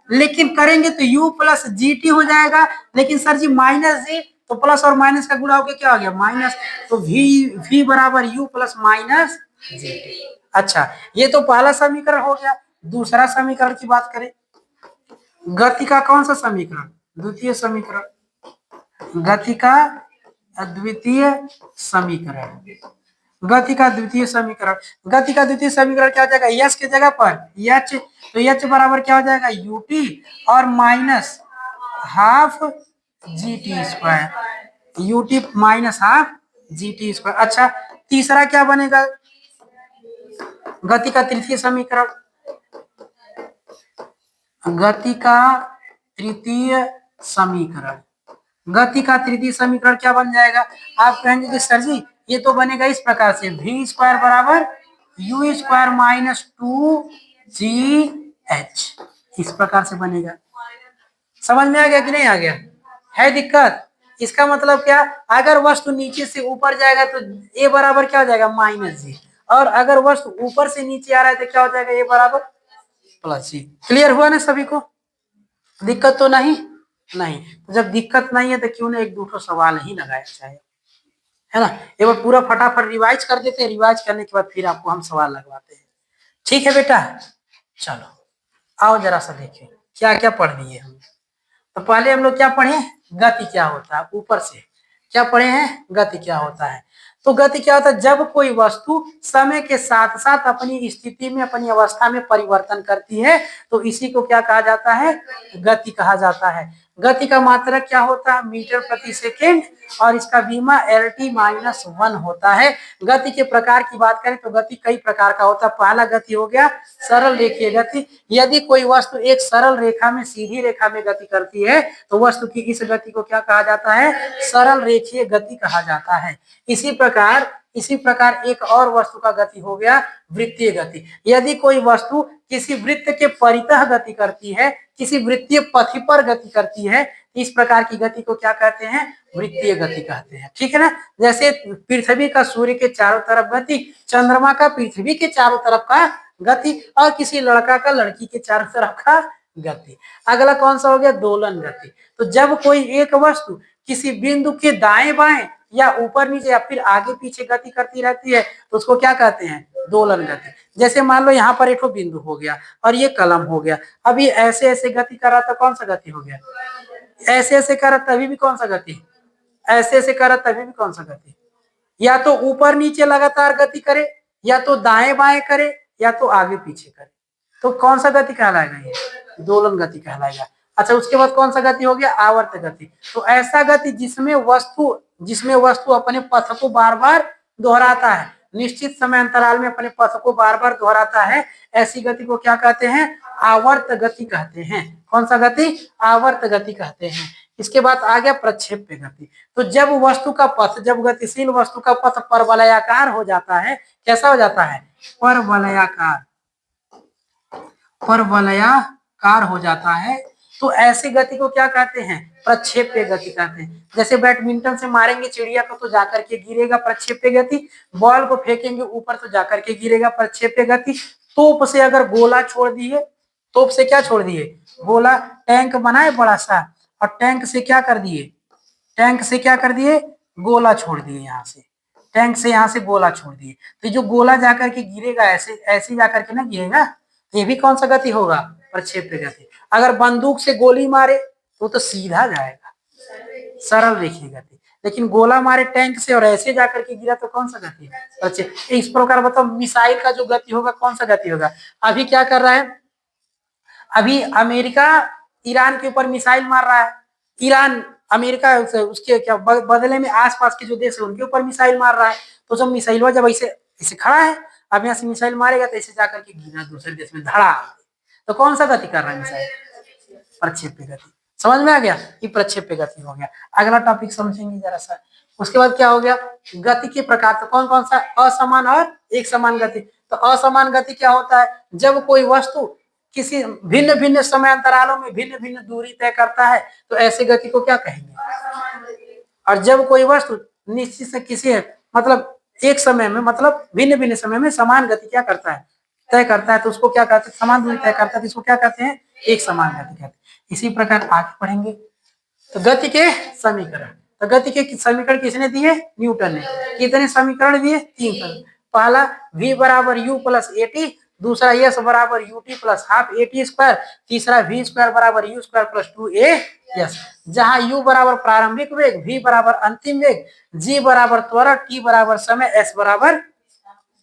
लेकिन करेंगे तो u प्लस जी टी हो जाएगा। लेकिन सर जी माइनस जी, तो प्लस और माइनस का गुणा होकर क्या हो गया माइनस, तो v बराबर u plus minus g T. अच्छा, ये तो पहला समीकरण हो गया। दूसरा समीकरण की बात करें, गति का कौन सा समीकरण, द्वितीय समीकरण, गति का अद्वितीय समीकरण, गति का द्वितीय समीकरण, गति का द्वितीय समीकरण क्या हो जाएगा, यच की जगह पर यच, तो यच बराबर क्या हो जाएगा यूटी और minus half g t square, UT minus half g t square. अच्छा, तीसरा क्या बनेगा, गति का तृतीय समीकरण, गति का तृतीय समीकरण, गति का तृतीय समीकरण क्या बन जाएगा, आप कहेंगे कि सर जी ये तो बनेगा इस प्रकार से, वी स्क्वायर बराबर यू स्क्वायर माइनस टू जी एच, इस प्रकार से बनेगा। समझ में आ गया कि नहीं आ गया, है दिक्कत, इसका मतलब क्या, अगर वस्तु नीचे से ऊपर जाएगा तो ए बराबर क्या हो जाएगा माइनस जी, और अगर वस्तु ऊपर से नीचे आ रहा है तो क्या हो जाएगा ए बराबर प्लस जी। क्लियर हुआ ना सभी को, दिक्कत तो नहीं, नहीं तो जब दिक्कत नहीं है तो क्यों ना एक दूसरा सवाल ही लगाया जाए, है ना। एक बार पूरा फटाफट रिवाइज कर देते हैं, रिवाइज करने के बाद फिर आपको हम सवाल लगवाते हैं, ठीक है बेटा। चलो आओ जरा सा देखिए क्या क्या पढ़ लिए हम। तो पहले हम लोग क्या पढ़े, गति क्या होता है, ऊपर से क्या पढ़े हैं, गति क्या होता है। तो गति क्या होता है, जब कोई वस्तु समय के साथ साथ अपनी स्थिति में, अपनी अवस्था में परिवर्तन करती है तो इसी को क्या कहा जाता है, गति कहा जाता है। गति का मात्रक क्या होता है, मीटर प्रति सेकेंड, और इसका बीमा LT-1 होता है। गति के प्रकार की बात करें तो गति कई प्रकार का होता है। पहला गति हो गया सरल रेखीय गति, यदि कोई वस्तु एक सरल रेखा में, सीधी रेखा में गति करती है तो वस्तु की इस गति को क्या कहा जाता है, सरल रेखीय गति कहा जाता है। इसी प्रकार एक और वस्तु का गति हो गया वृत्तीय गति, यदि कोई वस्तु किसी वृत्त के परितः गति करती है, किसी वृत्तीय पथ पर गति करती है, इस प्रकार की गति को क्या कहते हैं, वृत्तीय गति कहते हैं, ठीक है ना। जैसे पृथ्वी का सूर्य के चारों तरफ गति, चंद्रमा का पृथ्वी के चारों तरफ का गति, और किसी लड़का का लड़की के चारों तरफ का गति। अगला कौन सा हो गया, दोलन गति। तो जब कोई एक वस्तु किसी बिंदु के दाएं बाएं या ऊपर नीचे या फिर आगे पीछे गति करती रहती है तो उसको क्या कहते हैं, दोलन गति। जैसे मान लो यहाँ पर एक बिंदु हो गया और ये कलम हो गया, अब ये ऐसे ऐसे गति कर रहा था, कौन सा गति हो गया, ऐसे ऐसे कर रहा तभी भी कौन सा गति, ऐसे ऐसे कर रहा तभी भी कौन सा गति, या तो ऊपर नीचे लगातार गति करे, या तो दाएं बाएं करे, या तो आगे पीछे करे, तो कौन सा गति कहलाएगा, ये दोलन गति कहलाएगा। अच्छा, उसके बाद कौन सा गति हो गया, आवर्त गति। तो ऐसा गति जिसमें वस्तु अपने पथ को बार बार दोहराता है, निश्चित समय अंतराल में अपने पथ को बार बार दोहराता है, ऐसी गति को क्या कहते हैं, आवर्त गति कहते हैं। कौन सा गति, आवर्त गति कहते हैं। इसके बाद आ गया प्रक्षेप्य गति। तो जब वस्तु का पथ, जब गतिशील वस्तु का पथ परवलयाकार हो जाता है, कैसा हो जाता है, परवलयाकार, परवलयाकार हो जाता है, तो ऐसी गति को क्या कहते हैं, प्रक्षेप्य गति कहते हैं। जैसे बैडमिंटन से मारेंगे चिड़िया को तो जाकर के गिरेगा, प्रक्षेप्य गति। बॉल को फेंकेंगे ऊपर तो जाकर के गिरेगा, प्रक्षेप्य गति। तोप से अगर गोला छोड़ दिए, तोप से क्या छोड़ दिए, गोला, टैंक बनाए बड़ा सा और टैंक से क्या कर दिए, टैंक से क्या कर दिए, गोला छोड़ दिए, यहाँ से टैंक से यहाँ से गोला छोड़ दिए, तो जो गोला जाकर के गिरेगा ऐसे ऐसे जाकर के ना गिरेगा, तो ये भी कौन सा गति होगा, प्रक्षेप्य गति। अगर बंदूक से गोली मारे तो सीधा जाएगा, सरल रेखीय गति। लेकिन गोला मारे टैंक से और ऐसे जाकर के गिरा तो कौन सा गति, प्रक्षेप्य। इस प्रकार बताओ मिसाइल का जो गति होगा कौन सा गति होगा। अभी क्या कर रहा है, अभी अमेरिका ईरान के ऊपर मिसाइल मार रहा है, ईरान अमेरिका उसके क्या बदले में आसपास के जो देश है उनके ऊपर मिसाइल मार रहा है। तो जब मिसाइल जब ऐसे ऐसे खड़ा है, अब यहाँ से मिसाइल मारेगा तो ऐसे जाकर के गिरा दूसरे देश में धड़ा, तो कौन सा गति कर रहा है मिसाइल, प्रक्षेप्य गति। समझ में आ गया, ये प्रक्षेप्य गति हो गया। अगला टॉपिक समझेंगे जरा सा। उसके बाद क्या हो गया, गति के प्रकार, तो कौन कौन सा, असमान और एक समान गति। तो असमान गति क्या होता है, जब कोई वस्तु किसी भिन्न भिन्न समय अंतरालों में भिन्न भिन्न दूरी तय करता है तो ऐसी गति को क्या कहेंगे। और जब कोई वस्तु निश्चित से किसी मतलब एक समय में, मतलब भिन्न भिन्न समय में समान गति क्या करता है, तय करता है तो उसको क्या कहते हैं, समान दूरी तय करता है तो इसको क्या कहते हैं, एक समान गति कहते हैं। इसी प्रकार आगे पढ़ेंगे। तो गति के समीकरण, तो गति के समीकरण किसने दिए, न्यूटन ने। कितने समीकरण दिए, 3 समीकरण। पहला v बराबर u प्लस ए टी, दूसरा s बराबर u t plus half A T square, तीसरा v स्क्वायर बराबर यू स्क्वायर प्लस 2a। जहां u बराबर प्रारंभिक वेग, v बराबर अंतिम वेग, g बराबर त्वरण, t बराबर समय, s बराबर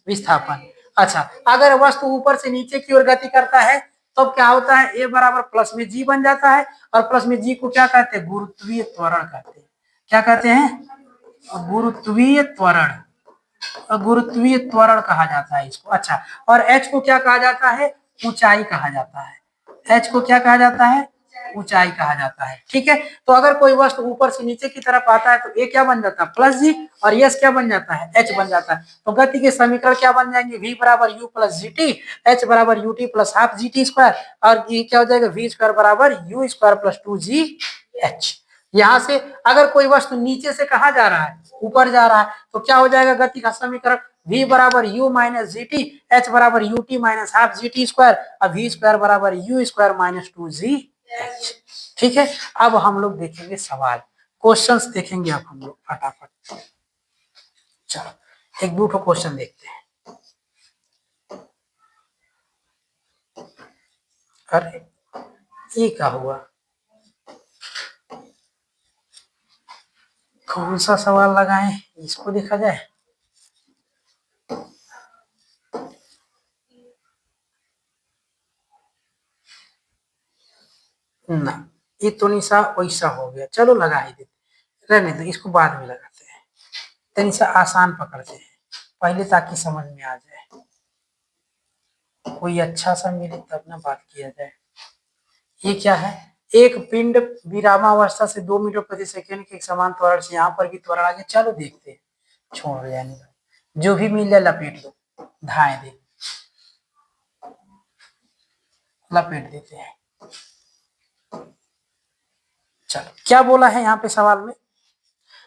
विस्थापन। अच्छा, अगर वस्तु ऊपर से नीचे की ओर गति करता है तो क्या होता है, ए बराबर प्लस में जी बन जाता है, और प्लस में जी को क्या कहते हैं, गुरुत्वीय त्वरण कहते हैं। क्या कहते हैं, गुरुत्वीय त्वरण, गुरुत्वीय त्वरण कहा जाता है इसको। अच्छा, और एच को क्या कहा जाता है, ऊंचाई कहा जाता है। एच को क्या कहा जाता है, ऊंचाई कहा जाता है। ठीक है, तो अगर कोई वस्तु ऊपर से नीचे की तरफ आता है तो ए क्या बन जाता है, प्लस जी, और यस क्या बन जाता है, एच बन जाता है। तो गति के समीकरण क्या बन जाएंगे, v बराबर u plus g t, h बराबर u t plus half g t square, और ये क्या हो जाएगा, वी स्क्वायर बराबर यू स्क्वायर प्लस 2gh। यहां से अगर कोई वस्तु नीचे से कहा जा रहा है, ऊपर जा रहा है, तो क्या हो जाएगा गति का समीकरण, v बराबर u minus g t, h बराबर u t minus half g t square, और वी स्क्वायर बराबर यू स्क्वायर माइनस 2gh। ठीक है, अब हम लोग देखेंगे सवाल, क्वेश्चंस देखेंगे अब हम लोग फटाफट। चलो एक दो क्वेश्चन देखते हैं। अरे ये क्या हुआ, कौन सा सवाल लगाएं, इसको देखा जाए। ना, ये तो निशा वैसा हो गया, चलो लगा ही देते, रहने दो, इसको बाद में लगाते हैं। तो निशा आसान पकड़ते हैं पहले ताकि समझ में आ जाए, कोई अच्छा सा मिले तब ना बात किया जाए। ये क्या है, एक पिंड विरामावस्था से 2 मीटर प्रति सेकंड के एक समान त्वरण से, यहाँ पर भी त्वरण आगे, चलो देखते हैं, छोड़ जाने जो भी मिल जाए लपेट दो, धाए दे, लपेट देते हैं। चलो क्या बोला है यहाँ पे सवाल में,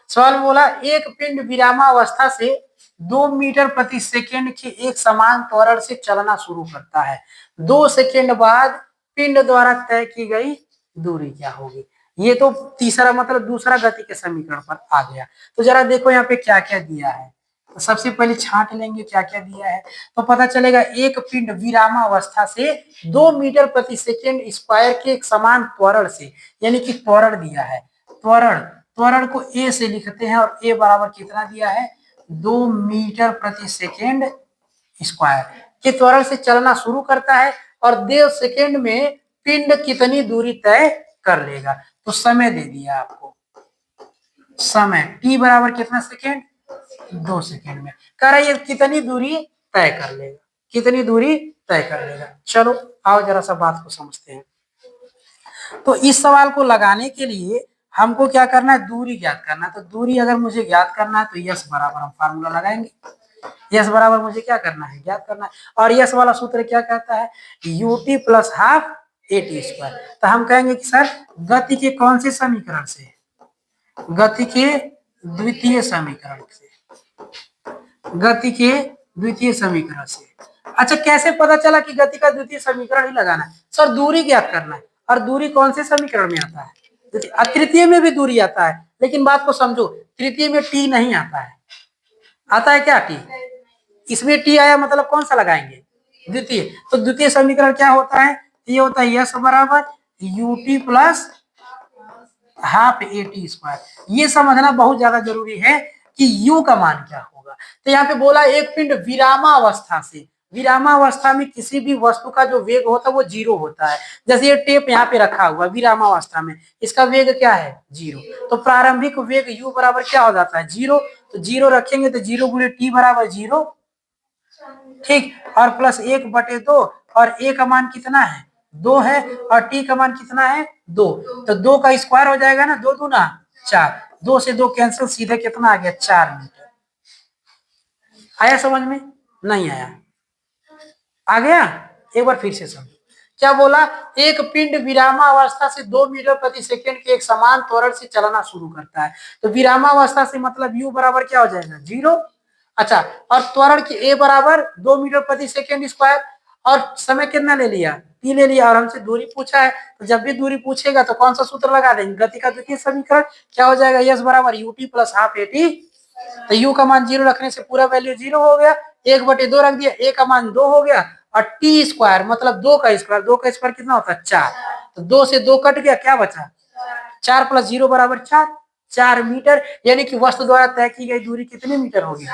सवाल में बोला एक पिंड विरामावस्था से 2 मीटर प्रति सेकंड के एक समान त्वरण से चलना शुरू करता है। 2 सेकंड बाद पिंड द्वारा तय की गई दूरी क्या होगी। ये तो तीसरा मतलब दूसरा गति के समीकरण पर आ गया। तो जरा देखो यहाँ पे क्या क्या दिया है, तो सबसे पहले छांट लेंगे क्या क्या दिया है, तो पता चलेगा एक पिंड विरामावस्था से 2 मीटर प्रति सेकंड स्क्वायर के एक समान त्वरण से, यानी कि त्वरण दिया है, त्वरण, त्वरण को ए से लिखते हैं, और ए बराबर कितना दिया है, 2 मीटर प्रति सेकेंड स्क्वायर के त्वरण से चलना शुरू करता है, और 2 सेकेंड में पिंड कितनी दूरी तय कर लेगा। तो समय दे दिया आपको, समय टी बराबर कितना सेकेंड, 2 सेकेंड में कह रहा है ये कितनी दूरी तय कर लेगा, कितनी दूरी तय कर लेगा। चलो आओ जरा सा बात को समझते हैं। तो इस सवाल को लगाने के लिए हमको क्या करना है, दूरी ज्ञात करना है। तो दूरी अगर मुझे ज्ञात करना है तो यस बराबर हम फार्मूला लगाएंगे, यस बराबर मुझे क्या करना है, ज्ञात करना है। और यस वाला सूत्र क्या कहता है, you t plus half A T square. तो हम कहेंगे कि सर गति के कौन से समीकरण से, गति के द्वितीय समीकरण से, गति के द्वितीय समीकरण से। अच्छा कैसे पता चला कि गति का द्वितीय समीकरण ही लगाना है, सर दूरी ज्ञात करना है, और दूरी कौन से समीकरण में आता है, तृतीय में भी दूरी आता है, लेकिन बात को समझो, तृतीय में टी नहीं आता है, आता है क्या टी, इसमें टी आया मतलब कौन सा लगाएंगे, द्वितीय। तो द्वितीय समीकरण क्या होता है, ये होता है यस बराबर u t plus half A T square. ये समझना बहुत ज्यादा जरूरी है कि यू का मान क्या होगा। तो यहाँ पे बोला एक पिंड विरामावस्था से, विरामावस्था में किसी भी वस्तु का जो वेग होता है वो 0 होता है। जैसे ये टेप यहाँ पे रखा हुआ विरामावस्था में, इसका वेग क्या है 0, तो प्रारंभिक वेग u बराबर क्या हो जाता है 0। तो 0 रखेंगे तो 0 गुणे टी बराबर 0, ठीक, और प्लस 1/2, और ए का मान कितना है 2 है, और टी का मान कितना है 2, तो 2 का स्क्वायर हो जाएगा ना, 2 दूना 4, 2 से 2 कैंसिल, सीधे कितना आ गया 4 मीटर। आया समझ में, नहीं आया, आ गया, एक बार फिर से समझो। क्या बोला, एक पिंड विरामावस्था से 2 मीटर प्रति सेकंड के एक समान त्वरण से चलना शुरू करता है। तो विरामावस्था से मतलब u बराबर क्या हो जाएगा 0। अच्छा, और त्वरण की a बराबर 2 मीटर प्रति सेकंड स्क्वायर, और समय कितना ले लिया, टी ले लिया, और हमसे दूरी पूछा है। तो जब भी दूरी पूछेगा तो कौन सा सूत्र लगा देंगे, गति का द्वितीय समीकरण। क्या हो जाएगा, यस बराबर u t plus half A T. तो यू का मान 0 रखने से पूरा वैल्यू 0 हो गया, 1/2 रख दिया, ए का मान 2 हो गया, और टी स्क्वायर मतलब 2 का स्क्वायर, 2 का स्क्वायर कितना होता है 4। तो 2 से 2 कट गया, क्या बचा 4 + 0 बराबर 4, 4 मीटर। यानी कि वस्तु द्वारा तय की गई दूरी कितने मीटर होगी।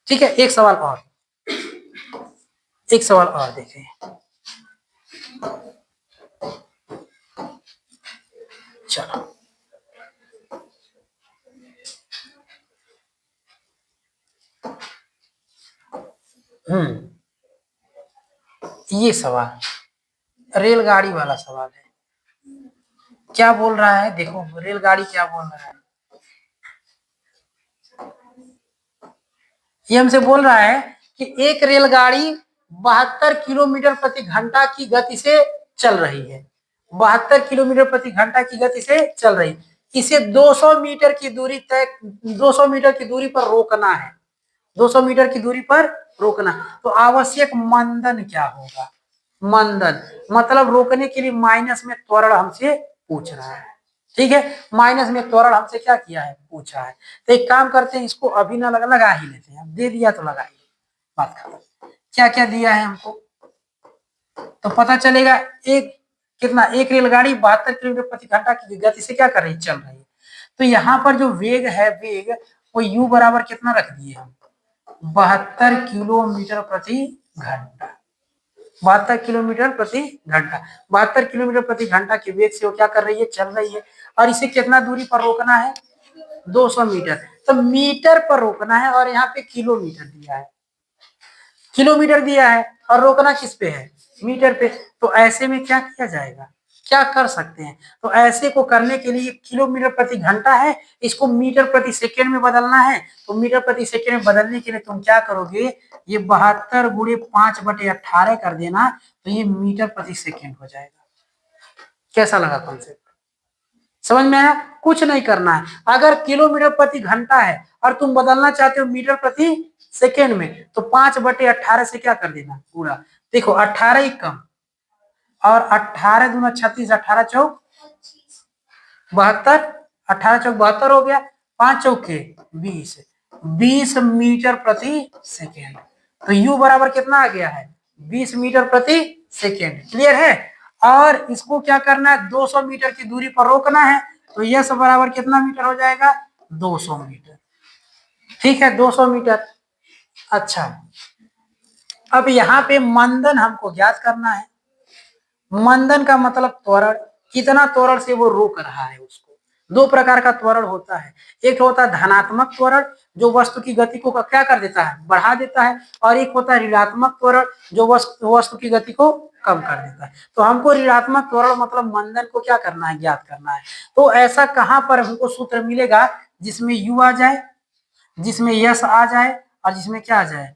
ठीक है, एक सवाल और, एक सवाल और देखें। चलो ये सवाल रेलगाड़ी वाला सवाल है। क्या बोल रहा है, देखो रेलगाड़ी क्या बोल रहा है। ये हमसे बोल रहा है कि एक रेलगाड़ी 72 किलोमीटर प्रति घंटा की गति से चल रही है, 72 किलोमीटर प्रति घंटा की गति से चल रही। इसे 200 मीटर की दूरी तय, 200 मीटर की दूरी पर रोकना है, 200 मीटर की दूरी पर रोकना। तो आवश्यक मंदन क्या होगा, मंदन मतलब रोकने के लिए माइनस में त्वरण हमसे पूछ रहा है। ठीक है, माइनस में त्वरण हमसे क्या किया है, पूछा है। तो एक काम करते हैं, इसको अभी ना लगा ही लेते हैं, दे दिया तो लगा ही, बात खत्म। क्या क्या दिया है हमको तो पता चलेगा। एक कितना, एक रेलगाड़ी 72 किलोमीटर प्रति घंटा की गति से क्या कर रही, चल रही है। तो यहाँ पर जो वेग है, वेग वो u बराबर कितना रख दिए हम, 72 किलोमीटर प्रति घंटा, 72 किलोमीटर प्रति घंटा, 72 किलोमीटर प्रति घंटा के वेग से वो क्या कर रही है, चल रही है। और इसे कितना दूरी पर रोकना है, 200 मीटर। तो मीटर पर रोकना है, और यहाँ पे किलोमीटर दिया है, किलोमीटर दिया है, और रोकना किस पे है, मीटर पे। तो ऐसे में क्या किया जाएगा, क्या कर सकते हैं। तो ऐसे को करने के लिए किलोमीटर प्रति घंटा है, इसको मीटर प्रति सेकेंड में बदलना है। तो मीटर प्रति सेकेंड में बदलने के लिए तुम क्या करोगे, ये 72 गुणे 5/18 कर देना, तो ये मीटर प्रति सेकेंड हो जाएगा। कैसा लगा कॉन्सेप्ट, समझ में आया। कुछ नहीं करना है, अगर किलोमीटर प्रति घंटा है और तुम बदलना चाहते हो मीटर प्रति सेकेंड में, तो 5/18 से क्या कर देना पूरा। देखो 18 ही कम, और 18 दूना 36, 18 चौक 72, 18 चौक 72 हो गया, 5 चौके 20, 20 मीटर प्रति सेकेंड। तो u बराबर कितना आ गया है, 20 मीटर प्रति सेकेंड। क्लियर है। और इसको क्या करना है, 200 मीटर की दूरी पर रोकना है। तो यह बराबर कितना मीटर हो जाएगा, 200 मीटर। ठीक है, 200 मीटर। अच्छा, अब यहाँ पे मंदन हमको ज्ञात करना है। मंदन का मतलब त्वरण, कितना त्वरण से वो रोक रहा है उसको। दो प्रकार का त्वरण होता है, एक होता है धनात्मक त्वरण जो वस्तु की गति को क्या कर देता है, बढ़ा देता है, और एक होता है ऋणात्मक त्वरण जो वस्तु की गति को कम कर देता है। तो हमको ऋणात्मक त्वरण मतलब मंदन को क्या करना है, ज्ञात करना है। तो ऐसा कहाँ पर हमको सूत्र मिलेगा जिसमें u आ जाए, जिसमें यस आ जाए, और जिसमें क्या आ जाए,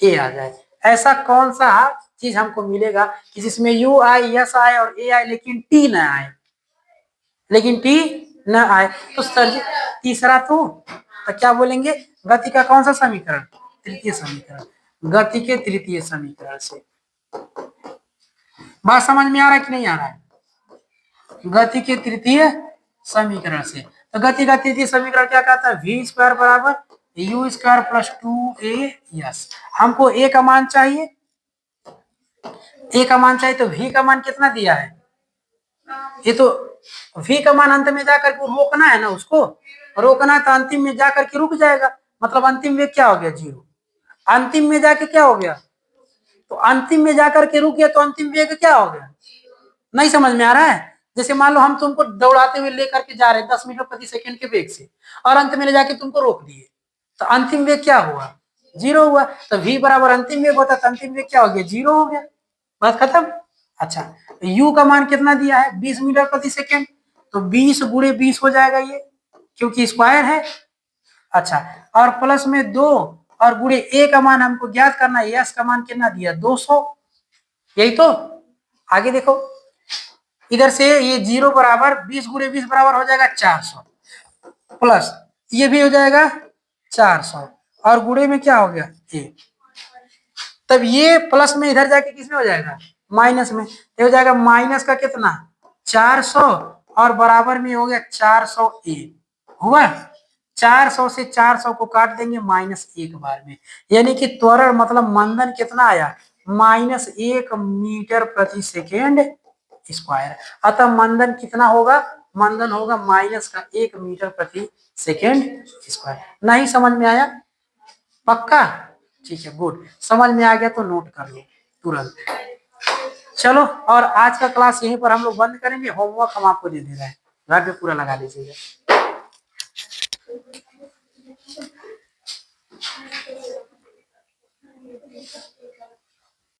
ए आ जाए। ऐसा कौन सा चीज हमको मिलेगा कि जिसमें यू आए, यस आए और ए आए, लेकिन टी न आए, लेकिन टी न आए। तो सर जी तीसरा तो क्या बोलेंगे, गति का कौन सा समीकरण, तृतीय समीकरण, गति के तृतीय समीकरण से। बात समझ में आ रहा है कि नहीं आ रहा है, गति के तृतीय समीकरण से। तो गति का तृतीय समीकरण क्या कहता है, v स्क्वायर बराबर u स्क्वायर प्लस 2a। हमको a का मान चाहिए, a का मान चाहिए, तो v का मान कितना दिया है, ये तो v का मान अंत में जाकर के रोकना है ना, उसको रोकना है, तो अंतिम में जाकर के रुक जाएगा, मतलब अंतिम वेग क्या हो गया, 0। अंतिम में जाके क्या हो गया, तो अंतिम में जाकर के रुक गया, तो अंतिम वेग क्या हो गया, नहीं समझ में आ रहा है। जैसे मान लो हम तुमको दौड़ाते हुए लेकर के जा रहे हैं 10 मीटर प्रति सेकंड के वेग से, और अंत में ले जाके तुमको रोक दिए, तो अंतिम वेग क्या हुआ, 0 हुआ। तो v बराबर अंतिम वेग होता, तो अंतिम वेग क्या हो गया, 0 हो गया, बात खत्म। अच्छा, तो u का मान कितना दिया है, 20 मीटर प्रति सेकेंड, तो 20 गुणे 20 हो जाएगा ये, क्योंकि स्क्वायर है। अच्छा, और प्लस में 2, और गुणे a का मान हमको ज्ञात करना है, s का मान कितना दिया, 200। यही तो, आगे देखो, इधर से ये 0 बराबर 20 गुणे 20 बराबर हो जाएगा 400, प्लस ये भी हो जाएगा 400, और गुणे में क्या हो गया, 1। तब ये प्लस में इधर जाके किसमें हो जाएगा, माइनस में। तो हो जाएगा माइनस का कितना 400 और बराबर में हो गया 401 हुआ। 400 से 400 को काट देंगे -1 बार में, यानी कि त्वरण मतलब मंदन कितना आया -1 मीटर प्रति सेकेंड स्क्वायर। अतः मंदन कितना होगा, मंदन होगा -1 मीटर प्रति सेकेंड स्क्वायर। नहीं समझ में आया, पक्का, ठीक है गुड। समझ में आ गया तो नोट कर लो तुरंत। चलो, और आज का क्लास यहीं पर हम लोग बंद करेंगे। होमवर्क हम आपको दे दे रहे हैं, घर पे पूरा लगा लीजिएगा।